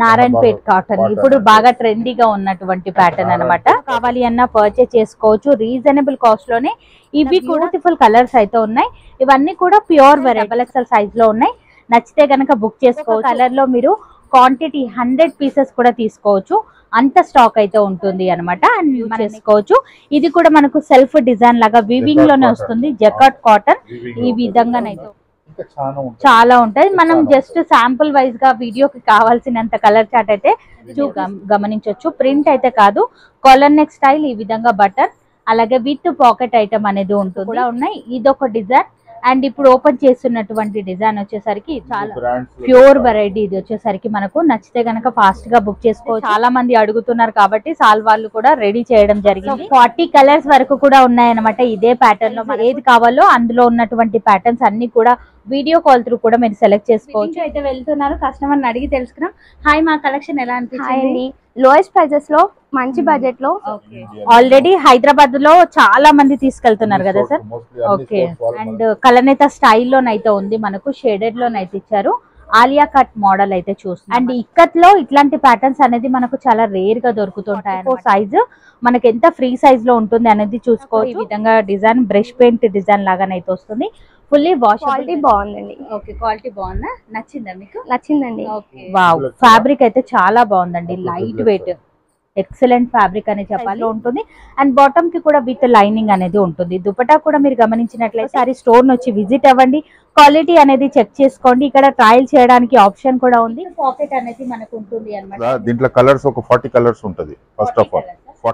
Narayanpet cotton ఇప్పుడు బాగా ట్రెండీగా ఉన్నటువంటి ప్యాటర్న్ అన్నమాట. కావాలి అన్న పర్చేస్ చేసుకోవచ్చు రీజనబుల్ కాస్ట్ లోనే. ఇవి బ్యూటిఫుల్ కలర్స్ అయితే ఉన్నాయి. ఇవన్నీ కూడా ప్యూర్ డబల్ ఎక్స్ఎల్ సైజ్ లో ఉన్నాయి. నచ్చితే గనక బుక్ చేసుకోవచ్చు. కలర్ లో మీరు క్వాంటిటీ 100 పీసెస్ కూడా తీసుకోవచ్చు. అంత స్టాక్ అయితే ఉంటుంది అనమాట. చేసుకోవచ్చు. ఇది కూడా మనకు సెల్ఫ్ డిజైన్ లాగా వీవింగ్ లోనే వస్తుంది. జకాట్ కాటన్ ఈ విధంగానైతే చాలా ఉంటాయి. మనం జస్ట్ శాంపుల్ వైజ్ గా వీడియోకి కావాల్సినంత కలర్ చార్ట్ అయితే గమనించవచ్చు. ప్రింట్ అయితే కాదు, కాలర్ నెక్ స్టైల్ ఈ విధంగా బటన్, అలాగే విత్ పాకెట్ ఐటమ్ అనేది ఉంటుంది కూడా ఉన్నాయి. ఇదొక డిజైన్. అండ్ ఇప్పుడు ఓపెన్ చేస్తున్నటువంటి డిజైన్ వచ్చేసరికి చాలా ప్యూర్ వెరైటీ. ఇది వచ్చేసరికి మనకు నచ్చితే గనక ఫాస్ట్ గా బుక్ చేసుకోవచ్చు. చాలా మంది అడుగుతున్నారు కాబట్టి సాల్ వాళ్ళు కూడా రెడీ చేయడం జరిగింది. 40 కలర్స్ వరకు కూడా ఉన్నాయన్నమాట. ఇదే ప్యాటర్న్ లో ఏది కావాలో అందులో ఉన్నటువంటి ప్యాటర్న్స్ అన్ని కూడా వీడియో కాల్ త్రూ కూడా మీరు సెలెక్ట్ చేసుకోవచ్చు. అయితే వెళ్తున్నారు, కస్టమర్ ని అడిగి తెలుసుకున్నాం. హాయ్, మా కలెక్షన్ ఎలా అనిపించింది? లోయెస్ట్ ప్రైజెస్ లో మంచి బడ్జెట్ లో. ఆల్రెడీ హైదరాబాద్ లో చాలా మంది తీసుకెళ్తున్నారు కదా సార్? ఓకే. అండ్ కలనేత స్టైల్లోనైతే ఉంది, మనకు షేడెడ్ లోనైతే ఇచ్చారు. ఆలియా కట్ మోడల్ అయితే చూస్తాం. అండ్ ఇక్కత్ లో ఇట్లాంటి ప్యాటర్న్స్ అనేది మనకు చాలా రేర్ గా దొరుకుతుంటాయి. సైజ్ మనకి ఎంత ఫ్రీ సైజ్ లో ఉంటుంది అనేది చూసుకోవచ్చు. ఈ విధంగా డిజైన్ బ్రష్ పెయింట్ డిజైన్ లాగానైతే వస్తుంది. ఫుల్లీ వాష్ క్వాలిటీ బాగుందండి. ఓకే, క్వాలిటీ బాగుందా? నచ్చిందా మీకు? నచ్చిందండి. వావ్, ఫ్యాబ్రిక్ అయితే చాలా బాగుందండి. లైట్ వెయిట్ ఎక్సలెంట్ ఫ్యాబ్రిక్ అని చెప్పాలి ఉంటుంది. అండ్ బాటమ్ కి కూడా విత్ లైనింగ్ అనేది ఉంటుంది. దుపట్టా కూడా మీరు గమనించినట్లయితే సారీ స్టోర్ వచ్చి విజిట్ అవ్వండి, క్వాలిటీ అనేది చెక్ చేసుకోండి. ఇక్కడ ట్రయల్ చేయడానికి ఆప్షన్ కూడా ఉంది. పాకెట్ అనేది మనకు ఉంటుంది అన్నమాట. దీంట్లో కలర్స్ ఒక 40 కలర్స్ ఉంటది. First of all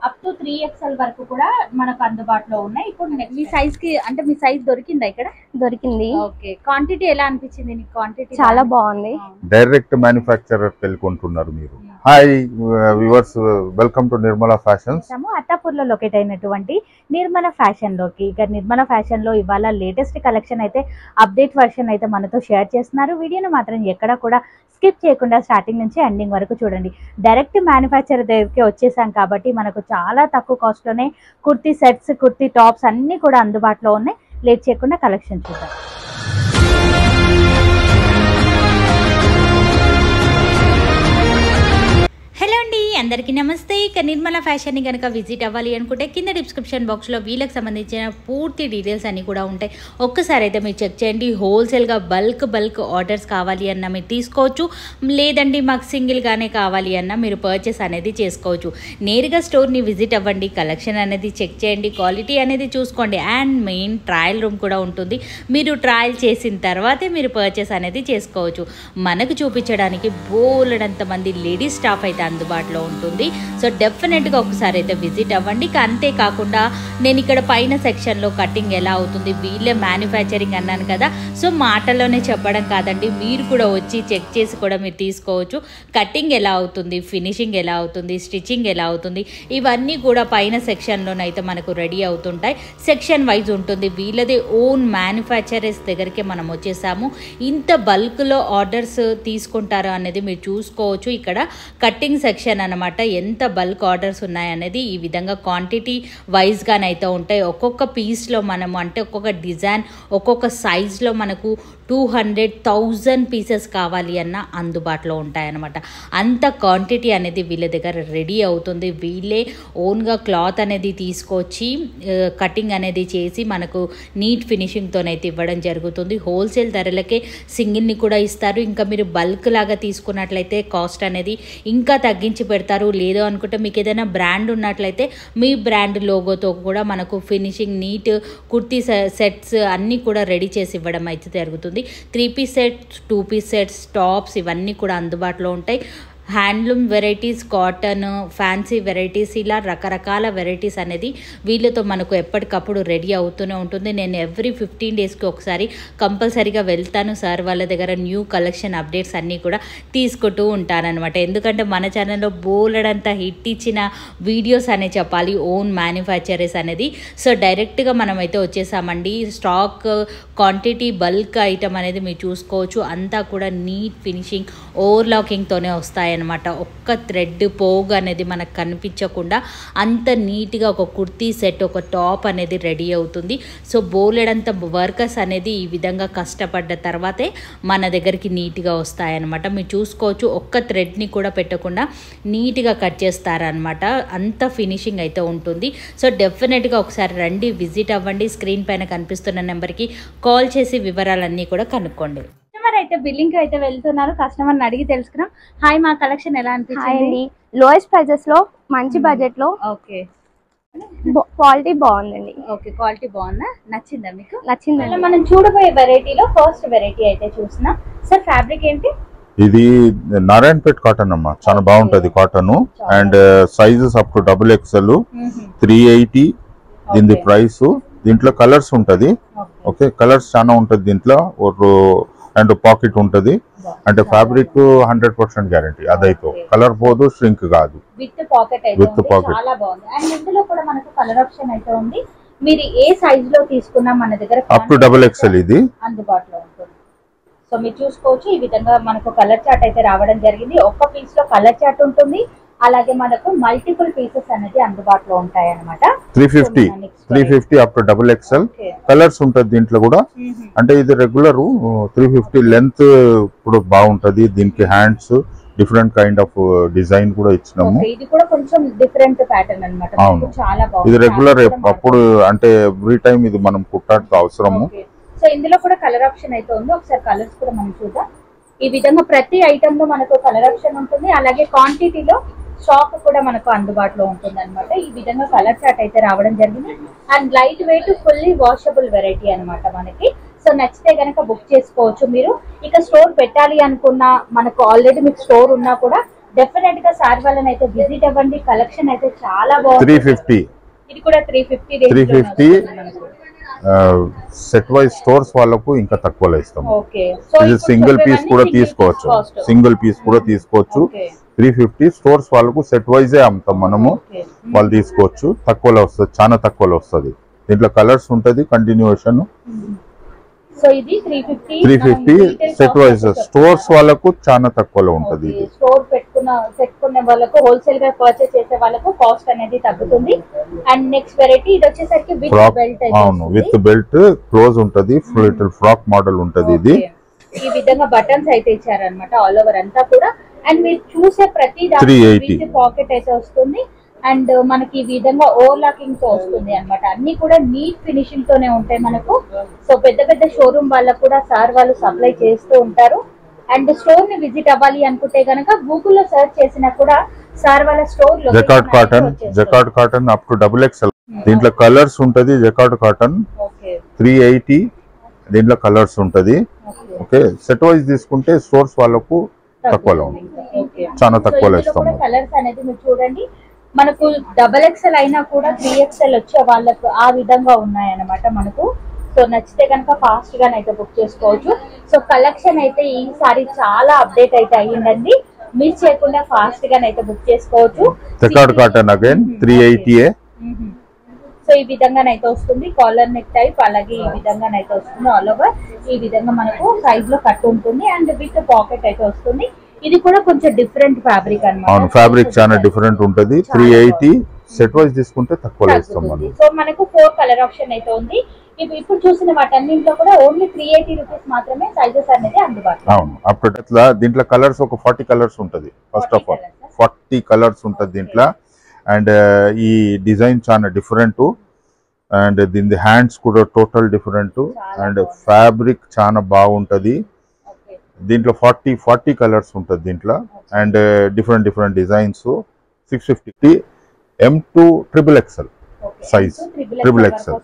up to 3XL వరకు కూడా మనకు అందుబాటులో ఉన్నాయి. ఇప్పుడు మీ సైజ్ కి అంటే మీ సైజ్ దొరికిందా? ఇక్కడ దొరికింది. ఓకే. క్వాంటిటీ ఎలా అనిపించింది నీకు? క్వాంటిటీ చాలా బాగుంది. డైరెక్ట్ మ్యానుఫ్యాక్చరర్ తెలుసుకుంటున్నారు మీరు. Hi viewers, welcome to Nirmala fashions. Attapur లో లొకేట్ అయినటువంటి నిర్మల ఫ్యాషన్ లోకి. ఇక నిర్మల ఫ్యాషన్ లో ఇవాళ లేటెస్ట్ కలెక్షన్ అయితే అప్డేట్ వర్షన్ అయితే మనతో షేర్ చేస్తున్నారు. వీడియోను మాత్రం ఎక్కడ కూడా స్కిప్ చేయకుండా స్టార్టింగ్ నుంచి ఎండింగ్ వరకు చూడండి. డైరెక్ట్ మ్యానుఫ్యాక్చర్ దగ్గరికి వచ్చేసాం కాబట్టి మనకు చాలా తక్కువ కాస్ట్ లోనే కుర్తీ సెట్స్, కుర్తీ టాప్స్ అన్ని కూడా అందుబాటులో ఉన్నాయి. లేట్ చేయకుండా కలెక్షన్ చూద్దాం. హలో అండి, అందరికీ నమస్తే. ఇక నిర్మల ఫ్యాషన్ని కనుక విజిట్ అవ్వాలి అనుకుంటే కింద డిస్క్రిప్షన్ బాక్స్లో వీళ్ళకి సంబంధించిన పూర్తి డీటెయిల్స్ అన్నీ కూడా ఉంటాయి. ఒక్కసారి అయితే మీరు చెక్ చేయండి. హోల్సేల్గా బల్క్ ఆర్డర్స్ కావాలి అన్న మీరు తీసుకోవచ్చు. లేదండి మాకు సింగిల్గానే కావాలి అన్న మీరు పర్చేస్ అనేది చేసుకోవచ్చు. నేరుగా స్టోర్ని విజిట్ అవ్వండి, కలెక్షన్ అనేది చెక్ చేయండి, క్వాలిటీ అనేది చూసుకోండి. అండ్ మెయిన్ ట్రయల్ రూమ్ కూడా ఉంటుంది. మీరు ట్రయల్ చేసిన తర్వాతే మీరు పర్చేస్ అనేది చేసుకోవచ్చు. మనకు చూపించడానికి బోలెడంత మంది లేడీస్ స్టాఫ్ అయితే అందుబాటులో ఉంటుంది. సో డెఫినెట్గా ఒకసారి అయితే విజిట్ అవ్వండి. అంతేకాకుండా నేను ఇక్కడ పైన సెక్షన్లో కటింగ్ ఎలా అవుతుంది, వీళ్ళే మ్యానుఫ్యాక్చరింగ్ అన్నాను కదా, సో మాటలోనే చెప్పడం కాదండి, మీరు కూడా వచ్చి చెక్ చేసి కూడా మీరు తీసుకోవచ్చు. కటింగ్ ఎలా అవుతుంది, ఫినిషింగ్ ఎలా అవుతుంది, స్టిచ్చింగ్ ఎలా అవుతుంది, ఇవన్నీ కూడా పైన సెక్షన్లోనైతే మనకు రెడీ అవుతుంటాయి. సెక్షన్ వైజ్ ఉంటుంది. వీళ్ళదే ఓన్ మ్యానుఫ్యాక్చరర్స్ దగ్గరికి మనం వచ్చేసాము. ఇంత బల్క్లో ఆర్డర్స్ తీసుకుంటారు అనేది మీరు చూసుకోవచ్చు. ఇక్కడ కటింగ్ సెక్షన్ అన్నమాట. ఎంత బల్క్ ఆర్డర్స్ ఉన్నాయనేది ఈ విధంగా క్వాంటిటీ వైజ్గానైతే ఉంటాయి. ఒక్కొక్క పీస్లో మనము అంటే ఒక్కొక్క డిజైన్ ఒక్కొక్క సైజ్లో మనకు 200,000 పీసెస్ కావాలి అన్న అందుబాటులో ఉంటాయన్నమాట. అంత క్వాంటిటీ అనేది వీళ్ళ దగ్గర రెడీ అవుతుంది. వీళ్ళే ఓన్గా క్లాత్ అనేది తీసుకొచ్చి కటింగ్ అనేది చేసి మనకు నీట్ ఫినిషింగ్తోనైతే ఇవ్వడం జరుగుతుంది. హోల్సేల్ ధరలకే సింగిల్ని కూడా ఇస్తారు. ఇంకా మీరు బల్క్ లాగా తీసుకున్నట్లయితే కాస్ట్ అనేది ఇంకా తగ్గించి పెడతారు. లేదు అనుకుంటే మీకు ఏదైనా బ్రాండ్ ఉన్నట్లయితే మీ బ్రాండ్ లోగోతో కూడా మనకు ఫినిషింగ్ నీట్ కుర్తీ సెట్స్ అన్నీ కూడా రెడీ చేసి ఇవ్వడం అయితే జరుగుతుంది. 3 piece sets, 2 piece sets, tops ఇవన్నీ కూడా అందుబాటులో ఉంటాయి. Handloom varieties, cotton, fancy varieties, ఇలా రకరకాల వెరైటీస్ అనేది వీళ్ళతో మనకు ఎప్పటికప్పుడు రెడీ అవుతూనే ఉంటుంది. నేను ఎవ్రీ 15 డేస్కి ఒకసారి కంపల్సరీగా వెళ్తాను సార్ వాళ్ళ దగ్గర. న్యూ కలెక్షన్ అప్డేట్స్ అన్నీ కూడా తీసుకుంటూ ఉంటానన్నమాట. ఎందుకంటే మన ఛానల్లో బోలెడంతా హిట్ ఇచ్చిన వీడియోస్ అనే చెప్పాలి, ఓన్ మ్యానుఫ్యాక్చరర్స్ అనేది. సో డైరెక్ట్గా మనమైతే వచ్చేసామండి. స్టాక్ క్వాంటిటీ బల్క్ ఐటమ్ అనేది మీరు చూసుకోవచ్చు. అంతా కూడా నీట్ ఫినిషింగ్ ఓవర్లాకింగ్తోనే వస్తాయి వస్తాయన్నమాట. ఒక్క థ్రెడ్ పోగు అనేది మనకు కనిపించకుండా అంత నీట్గా ఒక కుర్తీ సెట్, ఒక టాప్ అనేది రెడీ అవుతుంది. సో బోలెడంత వర్కర్స్ అనేది ఈ విధంగా కష్టపడ్డ తర్వాతే మన దగ్గరికి నీట్గా వస్తాయన్నమాట. మీరు చూసుకోవచ్చు, ఒక్క థ్రెడ్ని కూడా పెట్టకుండా నీట్గా కట్ చేస్తారనమాట. అంత ఫినిషింగ్ అయితే ఉంటుంది. సో డెఫినెట్గా ఒకసారి రండి, విజిట్ అవ్వండి. స్క్రీన్ పైన కనిపిస్తున్న నెంబర్కి కాల్ చేసి వివరాలన్నీ కూడా కనుక్కోండి. కస్టమర్ అయితే బిల్లింగ్ అయితే వెళ్తున్నారు. కస్టమర్ అయితే తెలుసుకున్నాం. హాయ్, మా కలెక్షన్ ఎలా హాయ్ అనిపించింది? అండి, లోయెస్ట్ ప్రైజెస్ లో మంచి బడ్జెట్ లో ఓకే క్వాలిటీ బాగుందండి. ఓకే, క్వాలిటీ బాగుందా? నచ్చిందా మీకు? నచ్చిందండి. అలా మనం చూడబోయే వెరైటీలో ఫస్ట్ వెరైటీ అయితే చూస్తున్నాం. సార్ ఫ్యాబ్రిక్ ఏంటి? ఇది నారాయణపేట్ కాటన్ అమ్మా, చాలా బాగుంటది cotton. And sizes up to XXL 380 దీని ప్రైస్. దీంట్లో కలర్స్ ఉంటది. ఓకే, కలర్స్ చాలా ఉంటది దీంట్లో. అండ్ పాకెట్ ఉంటది. అంటే ఫ్యాబ్రిక్ 100% గ్యారంటీ. అదైతే కలర్ పోదు, ష్రింక్ కాదు. విత్ పాకెట్ అయితే With ఉంది. pocket. చాలా బాగుంది. అండ్ ఇందులో కూడా మనకు కలర్ ఆప్షన్ అయితే ఉంది. మీరు ఏ సైజ్ లో తీసుకున్నా మన దగ్గర అప్ టు XXL ఇది అందుబాటులో ఉంటుంది. సో మీరు చూసుకోవచ్చు, ఈ విధంగా మనకు కలర్ చార్ట్ అయితే రావడం జరిగింది. ఒక్క పీస్ లో కలర్ చార్ట్ ఉంటుంది. అలాగే మనకు మల్టిపుల్ పీసెస్ అనేది అందుబాటులో ఉంటాయి అన్నమాట. 350 అప్ టు XXL కలర్స్ ఉంటది దీంట్లో కూడా. అంటే ఇది రెగ్యులర్ 350 లెంత్ కూడా బాగుంటది. దీనికి hands different kind of design కూడా ఇచ్చినాము. ఇది కూడా కొంచెం డిఫరెంట్ ప్యాటర్న్ అన్నమాట. అవును, చాలా బాగుంది. ఇది రెగ్యులర్ అప్పుడు అంటే ఎవ్రీ టైం ఇది మనం కుట్టాల్సిన అవసరము. సో ఇందులో కూడా కలర్ ఆప్షన్ అయితే ఉంది. ఒకసారి కలర్స్ కూడా మనం చూద్దాం. ఈ విధంగా ప్రతి ఐటమ్ లో మనకు కలర్ ఆప్షన్ ఉంటుంది. అలాగే క్వాంటిటీలో స్టాక్ కూడా మనకు అందుబాటులో ఉంటుంది అనమాట. ఈ విధంగా కలర్ చార్ట్ అయితే రావడం జరిగింది. And light weight fully washable variety అనమాట మనకి. సో నచ్చితే గనక బుక్ చేసుకోవచ్చు మీరు. ఇక స్టోర్ పెట్టాలి అనుకున్నా, మనకు ఆల్రెడీ మీకు స్టోర్ ఉన్నా కూడా డెఫినెట్ గా సార్ వాళ్ళని అయితే విజిట్ అవ్వండి. కలెక్షన్ అయితే చాలా బాగుంది. 350 ఇది కూడా 350 సెట్ వైజ్ స్టోర్స్ వాళ్ళకు ఇంకా తక్కువలో ఇస్తాము. ఓకే, ఇది సింగిల్ పీస్ కూడా తీసుకోవచ్చు. సింగిల్ పీస్ కూడా తీసుకోవచ్చు. 350 స్టోర్స్ వాళ్ళకు సెట్ వైజే అమ్ముతాం మనము. వాళ్ళు తీసుకోవచ్చు. తక్కువలో వస్తుంది, చాలా తక్కువలో వస్తుంది. దీంట్లో కలర్స్ ఉంటది కంటిన్యూషన్. సో ఇది 350 సెట్ వైజ్ స్టోర్స్ వాళ్ళకు చాలా తక్కువలో ఉంటది. ఇది స్టోర్ పెట్టుకునే వాళ్ళకు, హోల్సేల్ గా పర్చేస్ చేసే వాళ్ళకు కాస్ట్ అనేది తగ్గుతుంది. అండ్ నెక్స్ట్ వెరైటీ ఇది వచ్చేసరికి విత్ బెల్ట్. అవును, విత్ బెల్ట్ క్లోజ్ ఉంటది. లిటిల్ ఫ్రాక్ మోడల్ ఉంటది. ఇది ఈ విధంగా బటన్స్ అయితే ఇచ్చారనమాట ఆల్ ఓవర్ అంతా కూడా. అండ్ మీరు చూసే ప్రతి 380 పాకెట్ అయితే వస్తుంది. అండ్ మనకి ఈ విధంగా ఓవర్లాకింగ్ తో వస్తుంది అన్నమాట. అన్ని కూడా నీట్ ఫినిషింగ్ తోనే ఉంటాయి మనకు. సో పెద్ద పెద్ద షోరూమ్ వాళ్ళకు కూడా సార్ వాళ్ళు సప్లై చేస్తూ ఉంటారు. అండ్ స్టోర్ ని విజిట్ అవ్వాలి అనుకుంటే గనక గూగుల్లో సెర్చ్ చేసినా కూడా సార్ వాళ్ళ స్టోర్ లో jacquard cotton up to XXL. దీంట్లో కలర్స్ ఉంటది. జకార్డ్ కాటన్ 380 దీంట్లో కలర్స్ ఉంటది. ఓకే, సెట్ వైజ్ తీసుకుంటే స్టోర్స్ వాళ్ళకు తక్కువలో ఉంది. చాలా తక్కువలో ఇస్తాము. కలర్స్ అనేది మీరు చూడండి, మనకు XXL అయినా కూడా 3XL వచ్చే వాళ్ళకు ఆ విధంగా ఉన్నాయన్నమాట మనకు. సో నచ్చితే కనుక ఫాస్ట్ గానైతే బుక్ చేసుకోవచ్చు. సో కలెక్షన్ అయితే ఈసారి చాలా అప్డేట్ అయితే అయ్యిందండి. మిస్ చేయకుండా ఫాస్ట్ గానైతే బుక్ చేసుకోవచ్చు. Jacquard cotton again 380. సో ఈ విధంగానైతే వస్తుంది. Collar neck type. అలాగే ఈ విధంగానైతే వస్తుంది. ఆల్ ఓవర్ ఈ విధంగా మనకు సైజ్ లో కట్ ఉంటుంది. అండ్ విత్ పాకెట్ అయితే వస్తుంది. ఇది కూడా కొంచెం డిఫరెంట్ ఫ్యాబ్రిక్ అన్నమాట. అవును, ఫ్యాబ్రిక్ చాలా డిఫరెంట్ ఉంటది. 380 సెట్ వైజ్ తీసుకుంటే తక్కువలో ఇస్తాం మనం. సో మనకు 4 కలర్ ఆప్షన్ అయితే ఉంది. ఇప్పుడు చూసిన వాటన్నింటిలో కూడా ఓన్లీ 380 రూపీస్ మాత్రమే సైజెస్ అనేది అందుబాటులో. అవును, అప్పుడు దీంట్లో కలర్స్ ఒక 40 కలర్స్ ఉంటది. ఫస్ట్ ఆఫ్ ఆల్ 40 కలర్స్ ఉంటది దీంట్లో. అండ్ ఈ డిజైన్ చాలా డిఫరెంట్. అండ్ దీని హ్యాండ్స్ కూడా టోటల్ డిఫరెంట్. అండ్ ఫ్యాబ్రిక్ చాలా బాగుంటది. దీంట్లో 40 కలర్స్ ఉంటుంది దీంట్లో. And different designs. 650 M2 XXL size. XXL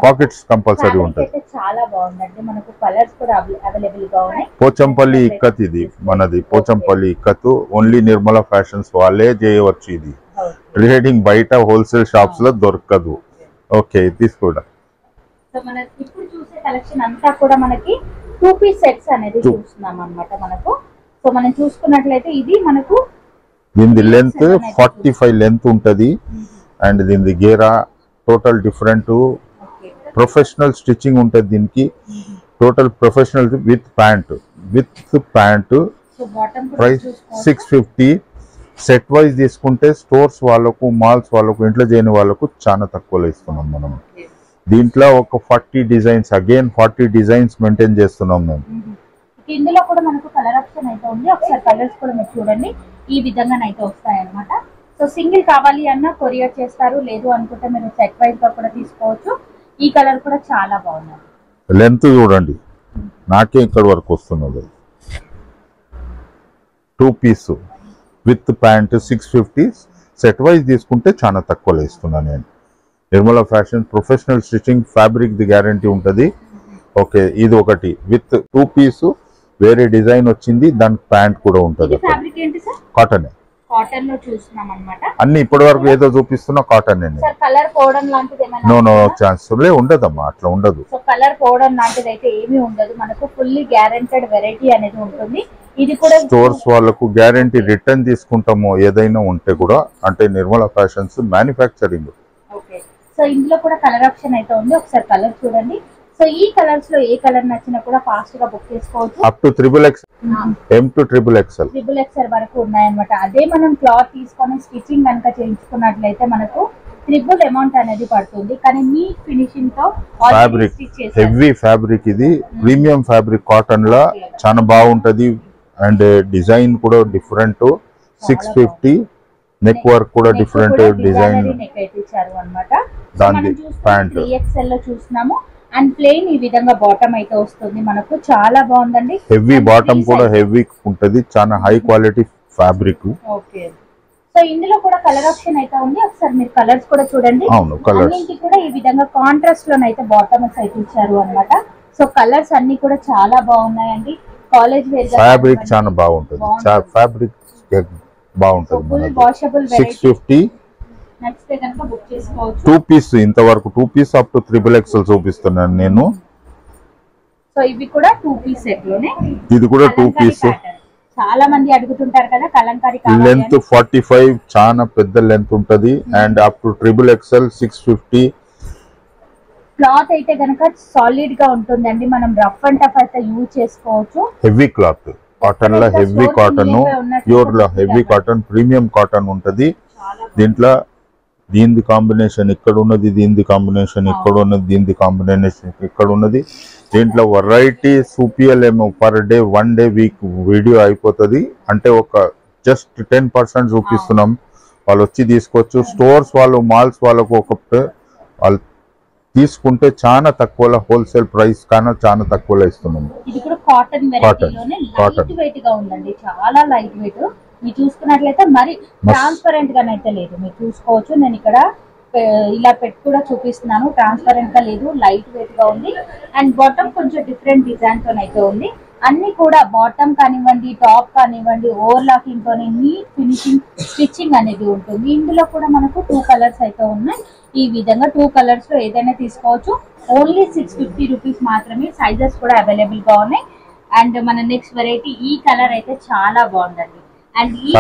pockets compulsory ఉంటుంది. చాలా బాగుందండి. మనకు కలర్స్ కూడా అవైలబుల్ గా ఉన్నాయి. పోచంపల్లి ఇక్కత్ ఇది మనది. పోచంపల్లి ఇక్కత్ ఓన్లీ నిర్మలా ఫ్యాషన్స్ వాళ్ళే చేయవచ్చు. ఇది ట్రేడింగ్ బయట హోల్సేల్ షాప్స్ లో దొరకదు. ఓకే, తీసుకోండి. సో మన ఇప్పుడు చూసే కలెక్షన్ అంతా కూడా మనకి 2 పీస్ సెట్స్ అనేది చూస్తున్నాం అన్నమాట మనకు. సో మనం చూసుకున్నట్లయితే ఇది మనకు దీని లెంత్ 45 లెంత్ ఉంటది. అండ్ దీని గేరా టోటల్ డిఫరెంట్. ప్రొఫెషనల్ స్టిచ్చింగ్ ఉంటది దీనికి. Total professional with pant. So bottom price 650. Set wise తీసుకుంటే స్టోర్స్ వాళ్ళకు మాల్స్ వాళ్ళకు ఇంట్లో చేయని వాళ్ళకు చాలా తక్కువలో ఇస్తున్నాం మనం. దీంట్లో ఒక 40 డిజైన్స్, అగైన్ 40 డిజైన్స్ మెయింటైన్ చేస్తున్నాం మేము. ఇందులో కూడా మనకు కలర్ ఆప్షన్ అయితే ఉంది. ఒకసారి కలర్స్ కూడా మీరు చూడండి, ఈ విధంగా అయితే వస్తాయి అన్నమాట. సో సింగిల్ కావాలి అన్నా కొరియర్ చేస్తారు, లేదు అనుకుంటే మీరు సెట్ వైజ్ గా కూడా తీసుకోవచ్చు. ఈ కలర్ కూడా చాలా బాగుంది. లెంత్ చూడండి, నాకే ఇక్కడ వరకు వస్తున్నది. 2 piece with pant 650. Set wise తీసుకుంటే చాలా తక్కువలో ఇస్తున్నాను నేను. Nirmala fashion professional stitching, fabric ది గ్యారంటీ ఉంటుంది. ఓకే, ఇది ఒకటి విత్ 2 పీస్ వేరే డిజైన్ వచ్చింది, దానికి ప్యాంట్ కూడా ఉంటుంది. ఫ్యాబ్రిక్ ఏంటి సార్? కాటన్. కాటన్ లో చూస్తున్నాం అన్నమాట. అన్ని ఇప్పటి వరకు ఏదో చూపిస్తున్నా కాటన్ అండి. సార్ కలర్ పోవడం లాంటిది ఏమైనా? నో ఛాన్స్ ఉండదమ్మా, అట్లా ఉండదు. సో కలర్ పోవడం లాంటిది అయితే ఏమీ ఉండదు, మనకు ఫుల్లీ గ్యారెంటెడ్ వెరైటీ అనేది ఉంటుంది. ఇది కూడా స్టోర్స్ వాళ్ళకు గ్యారంటీ, రిటర్న్ తీసుకుంటాము ఏదైనా ఉంటే కూడా. అంటే Nirmala fashions manufacturing. Okay, so ఇందులో కూడా కలర్ ఆప్షన్ అయితే ఉంది. ఒకసారి కలర్ చూడండి. సో ఈ కలర్స్ లో ఏ కలర్ నచ్చినా కూడా ఫాస్ట్ గా బుక్ చేసుకోవచ్చు. Up to XXL, M to XXL. XXL వరకు ఉన్నాయన్నమాట. అదే మనం క్లాత్ తీసుకొని స్టిచ్చింగ్ కనుక చేయించుకున్నట్లయితే మనకు ట్రిపుల్ అమౌంట్ అనేది పడుతుంది. కానీ మీ ఫినిషింగ్ తో ఫ్యాబ్రిక్ హెవీ ఫ్యాబ్రిక్, ఇది ప్రీమియం ఫ్యాబ్రిక్, కాటన్ లా చాలా బాగుంటది. అండ్ డిజైన్ కూడా డిఫరెంట్. 650. నెక్ వర్క్ కూడా డిఫరెంట్ డిజైన్ ఇచ్చారు అన్నమాట. దాని ప్యాంట్ XXL లో చూస్తున్నాము. అండ్ ప్లెయిన్ ఈ విధంగా బాటమ్ అయితే వస్తుంది మనకు. చాలా బాగుందండి. హెవీ బాటమ్ కూడా హెవీ ఉంటది, చాలా high quality fabric. Okay, so ఇందులో కూడా కలర్ ఆప్షన్ అయితే ఉంది. ఒకసారి మీరు కలర్స్ కూడా చూడండి. అవును, కలర్స్ అన్నింటి కూడా ఈ విధంగా కాంట్రాస్ట్ లోనైతే బాటమ్స్ అయితే ఇచ్చారు అన్నమాట. సో కలర్స్ అన్ని కూడా చాలా బాగున్నాయండి. కాలేజ్ వేర్ ఫ్యాబ్రిక్ చాలా బాగుంటది, ఫ్యాబ్రిక్ బాగుంటది. Full washable 650. నచ్చితే కనుక బుక్ చేసుకోవచ్చు. 2 పీస్ ఇంతవరకు 2 పీస్ అప్ టు XXL చూపిస్తున్నాను నేను. సో ఇవి కూడా 2 పీస్ సెట్ లోనే. ఇది కూడా 2 పీస్. చాలా మంది అడుగుతుంటారు కదా కలంకారీ. లెంత్ 45, చాలా పెద్ద లెంత్ ఉంటది. And up to XXL 650. Cloth అయితే కనుక సాలిడ్ గా ఉంటుందండి. మనం రఫ్ అండ్ టఫ్ అయితే యూజ్ చేసుకోవచ్చు. హెవీ క్లాత్, కాటన్ లో హెవీ కాటన్, ప్యూర్ లో హెవీ కాటన్, ప్రీమియం కాటన్ ఉంటది. దీంట్లో దీనిది కాంబినేషన్ ఇక్కడ ఉన్నది, దీనిది కాంబినేషన్ ఇక్కడ ఉన్నది, దీనిది కాంబినేషన్ ఇక్కడ ఉన్నది. దీంట్లో వెరైటీ సూపియల్ ఏమో per day 1 day week video అయిపోతుంది. అంటే ఒక జస్ట్ 10% చూపిస్తున్నాం, వాళ్ళు వచ్చి తీసుకోవచ్చు. స్టోర్స్ వాళ్ళు మాల్స్ వాళ్ళకు వాళ్ళు తీసుకుంటే చాలా తక్కువలో, హోల్సేల్ ప్రైస్ కన్నా చాలా తక్కువలో ఇస్తున్నాము. ఇది కూడా కాటన్ వెరైటీలోనే లైట్ వెయిట్ గా ఉందండి, చాలా లైట్ వెయిట్. మీరు చూసుకున్నట్లయితే మరి ట్రాన్స్పరెంట్ గా అయితే లేదు, మీరు చూసుకోవచ్చు. నేను ఇక్కడ ఇలా పెట్టి కూడా చూపిస్తున్నాను. ట్రాన్స్పరెంట్ గా లేదు, లైట్ వెయిట్ గా ఉంది. అండ్ బాటమ్ కొంచెం డిఫరెంట్ డిజైన్ తో అయితే ఉంది. అన్ని కూడా బాటమ్ కానివ్వండి, టాప్ కానివ్వండి, ఓవర్లాకింగ్ తోని నీట్ ఫినిషింగ్ స్టిచ్చింగ్ అనేది ఉంటుంది. ఇందులో కూడా మనకు 2 కలర్స్ అయితే ఉన్నాయి. ఈ విధంగా 2 కలర్స్ లో ఏదైనా తీసుకోవచ్చు. ఓన్లీ 650 రూపీస్ మాత్రమే. సైజెస్ కూడా అవైలబుల్ గా ఉన్నాయి. అండ్ మన నెక్స్ట్ వెరైటీ ఈ కలర్ అయితే చాలా బాగుందండి. అండ్ ఈ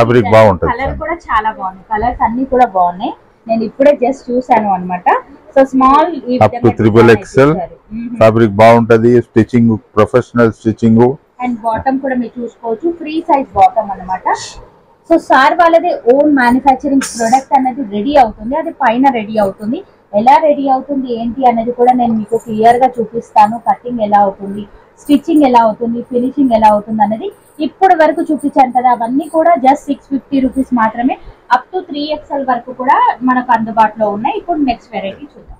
కలర్ కూడా చాలా బాగుంది. కలర్స్ అన్ని కూడా బాగున్నాయి. నేను ఇప్పుడే జస్ట్ చూసాను అన్నమాట. సో స్మాల్ XXL ఫ్యాబ్రిక్ బాగుంటది. Stitching professional stitching. And bottom కూడా మీరు చూసుకోవచ్చు, ఫ్రీ సైజ్ బాటమ్ అన్నమాట. సో సార్ వాళ్ళది ఓన్ మ్యానుఫ్యాక్చరింగ్ ప్రొడక్ట్ అనేది రెడీ అవుతుంది. అది పైన రెడీ అవుతుంది. ఎలా రెడీ అవుతుంది ఏంటి అనేది కూడా నేను మీకు క్లియర్ గా చూపిస్తాను. కటింగ్ ఎలా అవుతుంది, స్టిచ్చింగ్ ఎలా అవుతుంది, ఫినిషింగ్ ఎలా అవుతుంది అనేది ఇప్పుడు వరకు చూపించాను కదా. అవన్నీ కూడా జస్ట్ 650 రూపీస్ మాత్రమే. అప్ టు 3XL వరకు కూడా మనకు అందుబాటులో ఉన్నాయి. ఇప్పుడు నెక్స్ట్ వెరైటీ చూద్దాం.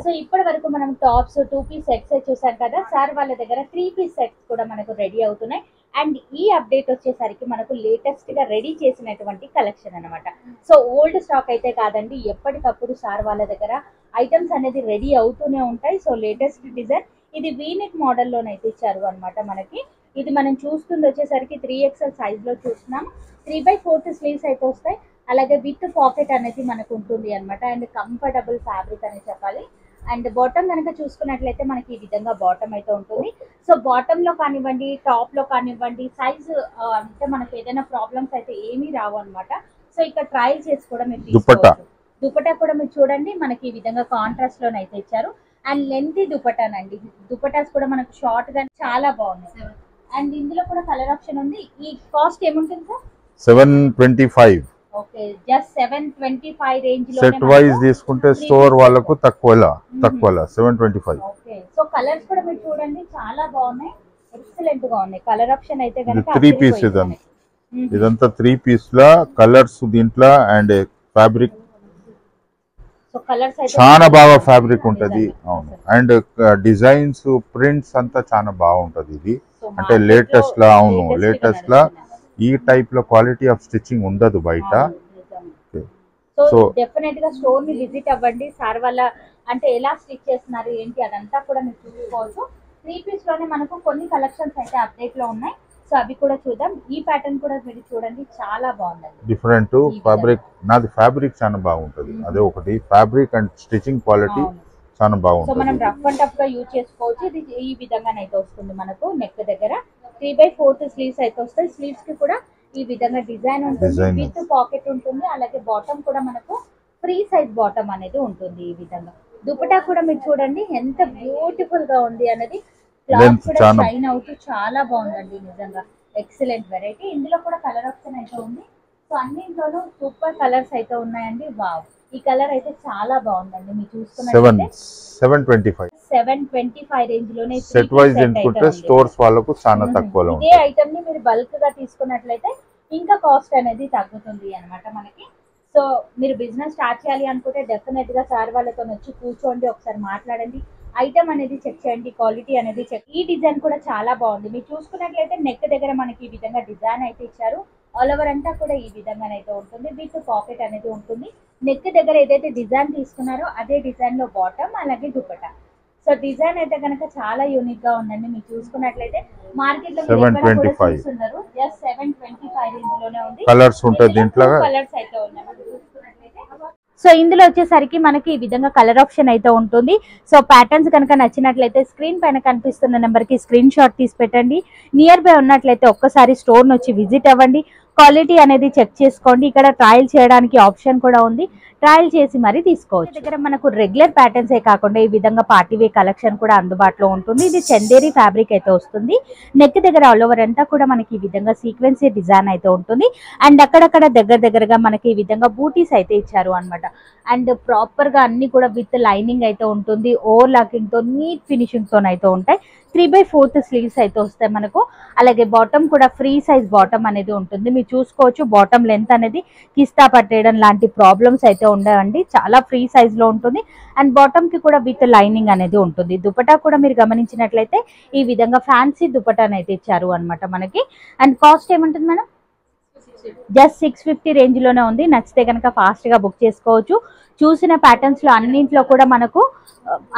సో ఇప్పటి వరకు మనం టాప్స్ 2 పీస్ సెట్స్ చూసాం కదా. సార్ వాళ్ళ దగ్గర 3 పీస్ సెట్స్ కూడా మనకు రెడీ అవుతున్నాయి. అండ్ ఈ అప్డేట్ వచ్చేసరికి మనకు లేటెస్ట్ గా రెడీ చేసినటువంటి కలెక్షన్ అన్నమాట. సో ఓల్డ్ స్టాక్ అయితే కాదండి, ఎప్పటికప్పుడు సార్ వాళ్ళ దగ్గర ఐటమ్స్ అనేది రెడీ అవుతూనే ఉంటాయి. సో లేటెస్ట్ డిజైన్ ఇది వీనెక్ మోడల్లోనైతే ఇచ్చారు అనమాట మనకి. ఇది మనం చూస్తుంది వచ్చేసరికి 3XL సైజ్ లో చూస్తున్నాం. 3/4 స్లీవ్స్ అయితే వస్తాయి. అలాగే విత్ పాకెట్ అనేది మనకు ఉంటుంది అనమాట. అండ్ కంఫర్టబుల్ ఫ్యాబ్రిక్ అని చెప్పాలి. అండ్ బాటమ్ కనుక చూసుకున్నట్లయితే మనకి ఈ విధంగా బాటమ్ అయితే ఉంటుంది. సో బాటమ్ లో కానివ్వండి, టాప్ లో కానివ్వండి, సైజ్ అంటే మనకు ఏదైనా ప్రాబ్లమ్స్ అయితే ఏమీ రావు అనమాట. సో ఇక్కడ ట్రయల్ చేసి కూడా మీరు తీసుకోవచ్చు. దుపట్టా కూడా మీరు చూడండి, మనకి ఈ విధంగా కాంట్రాస్ట్ లోనైతే ఇచ్చారు. And lengthy దుపట్టానండి. దుపట్టాస్ కూడా మనకు షార్ట్ గా చాలా బాగున్నాయి. అండ్ ఇందులో కూడా కలర్ ఆప్షన్ ఉంది. ఈ కాస్ట్ ఏముంటుంది సార్? 725. ఓకే, జస్ట్ 725 రేంజ్ లో. సెట్ వైజ్ తీసుకుంటే స్టోర్ వాళ్ళకు తక్కువలా 725. ఓకే, సో కలర్స్ కూడా మీరు చూడండి చాలా బాగున్నాయి, ఎక్సలెంట్ గా ఉన్నాయి. కలర్ ఆప్షన్ అయితే కనుక 3 పీస్ ఇదంతా 3 పీస్ లా కలర్స్ దీంట్లో అండ్ ఫ్యాబ్రిక్ సో కలర్స్ అయితే చాలా బాగా ఫ్యాబ్రిక్ ఉంటది. అవును, అండ్ డిజైన్స్ ప్రింట్స్ అంతా చాలా బాగుంటది. ఇది అంటే లేటెస్ట్ లా, అవును లేటెస్ట్ లా ఈ టైప్ లో క్వాలిటీ ఆఫ్ స్టిచ్చింగ్ ఉండదు బయట. సో డెఫినెట్ గా స్టోర్ ని విజిట్ అవ్వండి. సార్ వాళ్ళ అంటే ఎలా స్టిచ్ చేస్తున్నారు ఏంటి అదంతా కూడా మీరు చూసుకోవచ్చు. 3 పీస్ లోనే మనకు కొన్ని కలెక్షన్స్ అయితే అప్డేట్ లో ఉన్నాయి. సో అవి కూడా చూద్దాం. ఈ ప్యాటర్న్ కూడా మీరు చూడండి చాలా బాగుందండి, డిఫరెంట్ ఫ్యాబ్రిక్. నాది ఫ్యాబ్రిక్ చాలా బాగుంటది. అదే ఒకటి ఫ్యాబ్రిక్ అండ్ స్టిచ్చింగ్ క్వాలిటీ చాలా సో బాగుంటది. మనం రఫ్ అండ్ టఫ్ గా యూజ్ చేసుకోవచ్చు. ఇది ఈ విధంగానైతే వస్తుంది మనకు నెక్ దగ్గర 3/4 స్లీవ్స్ అయితే వస్తాయి. స్లీవ్స్ కి కూడా ఈ విధంగా డిజైన్ ఉంటుంది, విత్ పాకెట్ ఉంటుంది. అలాగే బాటమ్ కూడా మనకు ఫ్రీ సైజ్ బాటమ్ అనేది ఉంటుంది. ఈ విధంగా దుపట్టా కూడా మీరు చూడండి ఎంత బ్యూటిఫుల్ గా ఉంది అనేది. క్లాత్ కూడా షైన్ అవుతూ చాలా బాగుందండి, నిజంగా ఎక్సలెంట్ వెరైటీ. ఇందులో కూడా కలర్ ఆప్షన్ అయితే ఉంది. సో అన్నింటిలోనూ సూపర్ కలర్స్ అయితే ఉన్నాయండి. వావ్, ఈ కలర్ అయితే చాలా బాగుందండి. మీరు చూసుకున్నట్లయితే 725 రేంజ్ లోనే సెట్ వైజ్ అనుకుంటే స్టోర్స్ వాళ్ళకు చాలా తక్కువలో ఇదే ఐటమ్ ని మీరు బల్క్ గా తీసుకున్నట్లయితే ఇంకా కాస్ట్ అనేది తగ్గుతుంది అన్నమాట మనకి. సో మీరు బిజినెస్ స్టార్ట్ చేయాలి అనుకుంటే డెఫినెట్ గా సార్ వాళ్ళతో వచ్చి కూర్చోండి, ఒకసారి మాట్లాడండి, ఐటమ్ అనేది చెక్ చేయండి, క్వాలిటీ అనేది చెక్. ఈ డిజైన్ కూడా చాలా బాగుంది. మీరు చూసుకున్నట్లయితే నెక్ దగ్గర మనకి ఈ విధంగా డిజైన్ అయితే ఇచ్చారు. ఆల్ ఓవర్ అంతా కూడా ఈ విధంగానైతే ఉంటుంది, విత్ పాకెట్ అనేది ఉంటుంది. నెక్ దగ్గర ఏదైతే డిజైన్ తీసుకున్నారో అదే డిజైన్ లో బాటమ్, అలాగే దుపట్టా. సో డిజైన్ అయితే కనుక చాలా యూనిక్ గా ఉందండి. మీరు చూసుకున్నట్లయితే మార్కెట్ లో చూస్తున్నారు జస్ట్ 725 రేంజ్ లోనే ఉంది. కలర్స్ ఉంటాయి దీంట్లో, కలర్స్ అయితే ఉన్నాయి మనం చూసుకున్నట్లయితే. సో ఇందులో వచ్చేసరికి మనకి ఈ విధంగా కలర్ ఆప్షన్ అయితే ఉంటుంది. సో ప్యాటర్న్స్ కనుక నచ్చినట్లయితే స్క్రీన్ పైన కనిపిస్తున్న నెంబర్ కి స్క్రీన్ షాట్ తీసి పెట్టండి. నియర్ బై ఉన్నట్లయితే ఒక్కసారి స్టోర్ వచ్చి విజిట్ అవ్వండి, క్వాలిటీ అనేది చెక్ చేసుకోండి. ఇక్కడ ట్రయల్ చేయడానికి ఆప్షన్ కూడా ఉంది, ట్రయల్ చేసి మరి తీసుకోవచ్చు. దగ్గర మనకు రెగ్యులర్ ప్యాటర్న్స్ ఏ కాకుండా ఈ విధంగా పార్టీ వే కలెక్షన్ కూడా అందుబాటులో ఉంటుంది. ఇది చందేరి ఫ్యాబ్రిక్ అయితే వస్తుంది. నెక్ దగ్గర ఆల్ ఓవర్ అంతా కూడా మనకి ఈ విధంగా సీక్వెన్సీ డిజైన్ అయితే ఉంటుంది. అండ్ అక్కడక్కడ దగ్గరగా మనకి ఈ విధంగా బూటీస్ అయితే ఇచ్చారు అన్నమాట. అండ్ ప్రాపర్ గా అన్ని కూడా విత్ లైనింగ్ అయితే ఉంటుంది, ఓవర్ లాకింగ్ తో నీట్ ఫినిషింగ్ తో అయితే ఉంటాయి. 3/4 స్లీవ్స్ అయితే వస్తాయి మనకు. అలాగే బాటమ్ కూడా ఫ్రీ సైజ్ బాటమ్ అనేది ఉంటుంది. మీరు చూసుకోవచ్చు బాటమ్ లెంత్ అనేది కిస్తా పట్టేయడం లాంటి ప్రాబ్లమ్స్ అయితే ఉండవండి, చాలా ఫ్రీ సైజ్ లో ఉంటుంది. అండ్ బాటమ్ కి కూడా విత్ లైనింగ్ అనేది ఉంటుంది. దుపట్టా కూడా మీరు గమనించినట్లయితే ఈ విధంగా ఫ్యాన్సీ దుపట్టాని అయితే ఇచ్చారు అనమాట మనకి. అండ్ కాస్ట్ ఏముంటుంది మేడం? జస్ట్ 650 రేంజ్ లోనే ఉంది. నచ్చితే కనుక ఫాస్ట్ గా బుక్ చేసుకోవచ్చు. చూసిన ప్యాటర్న్స్ లో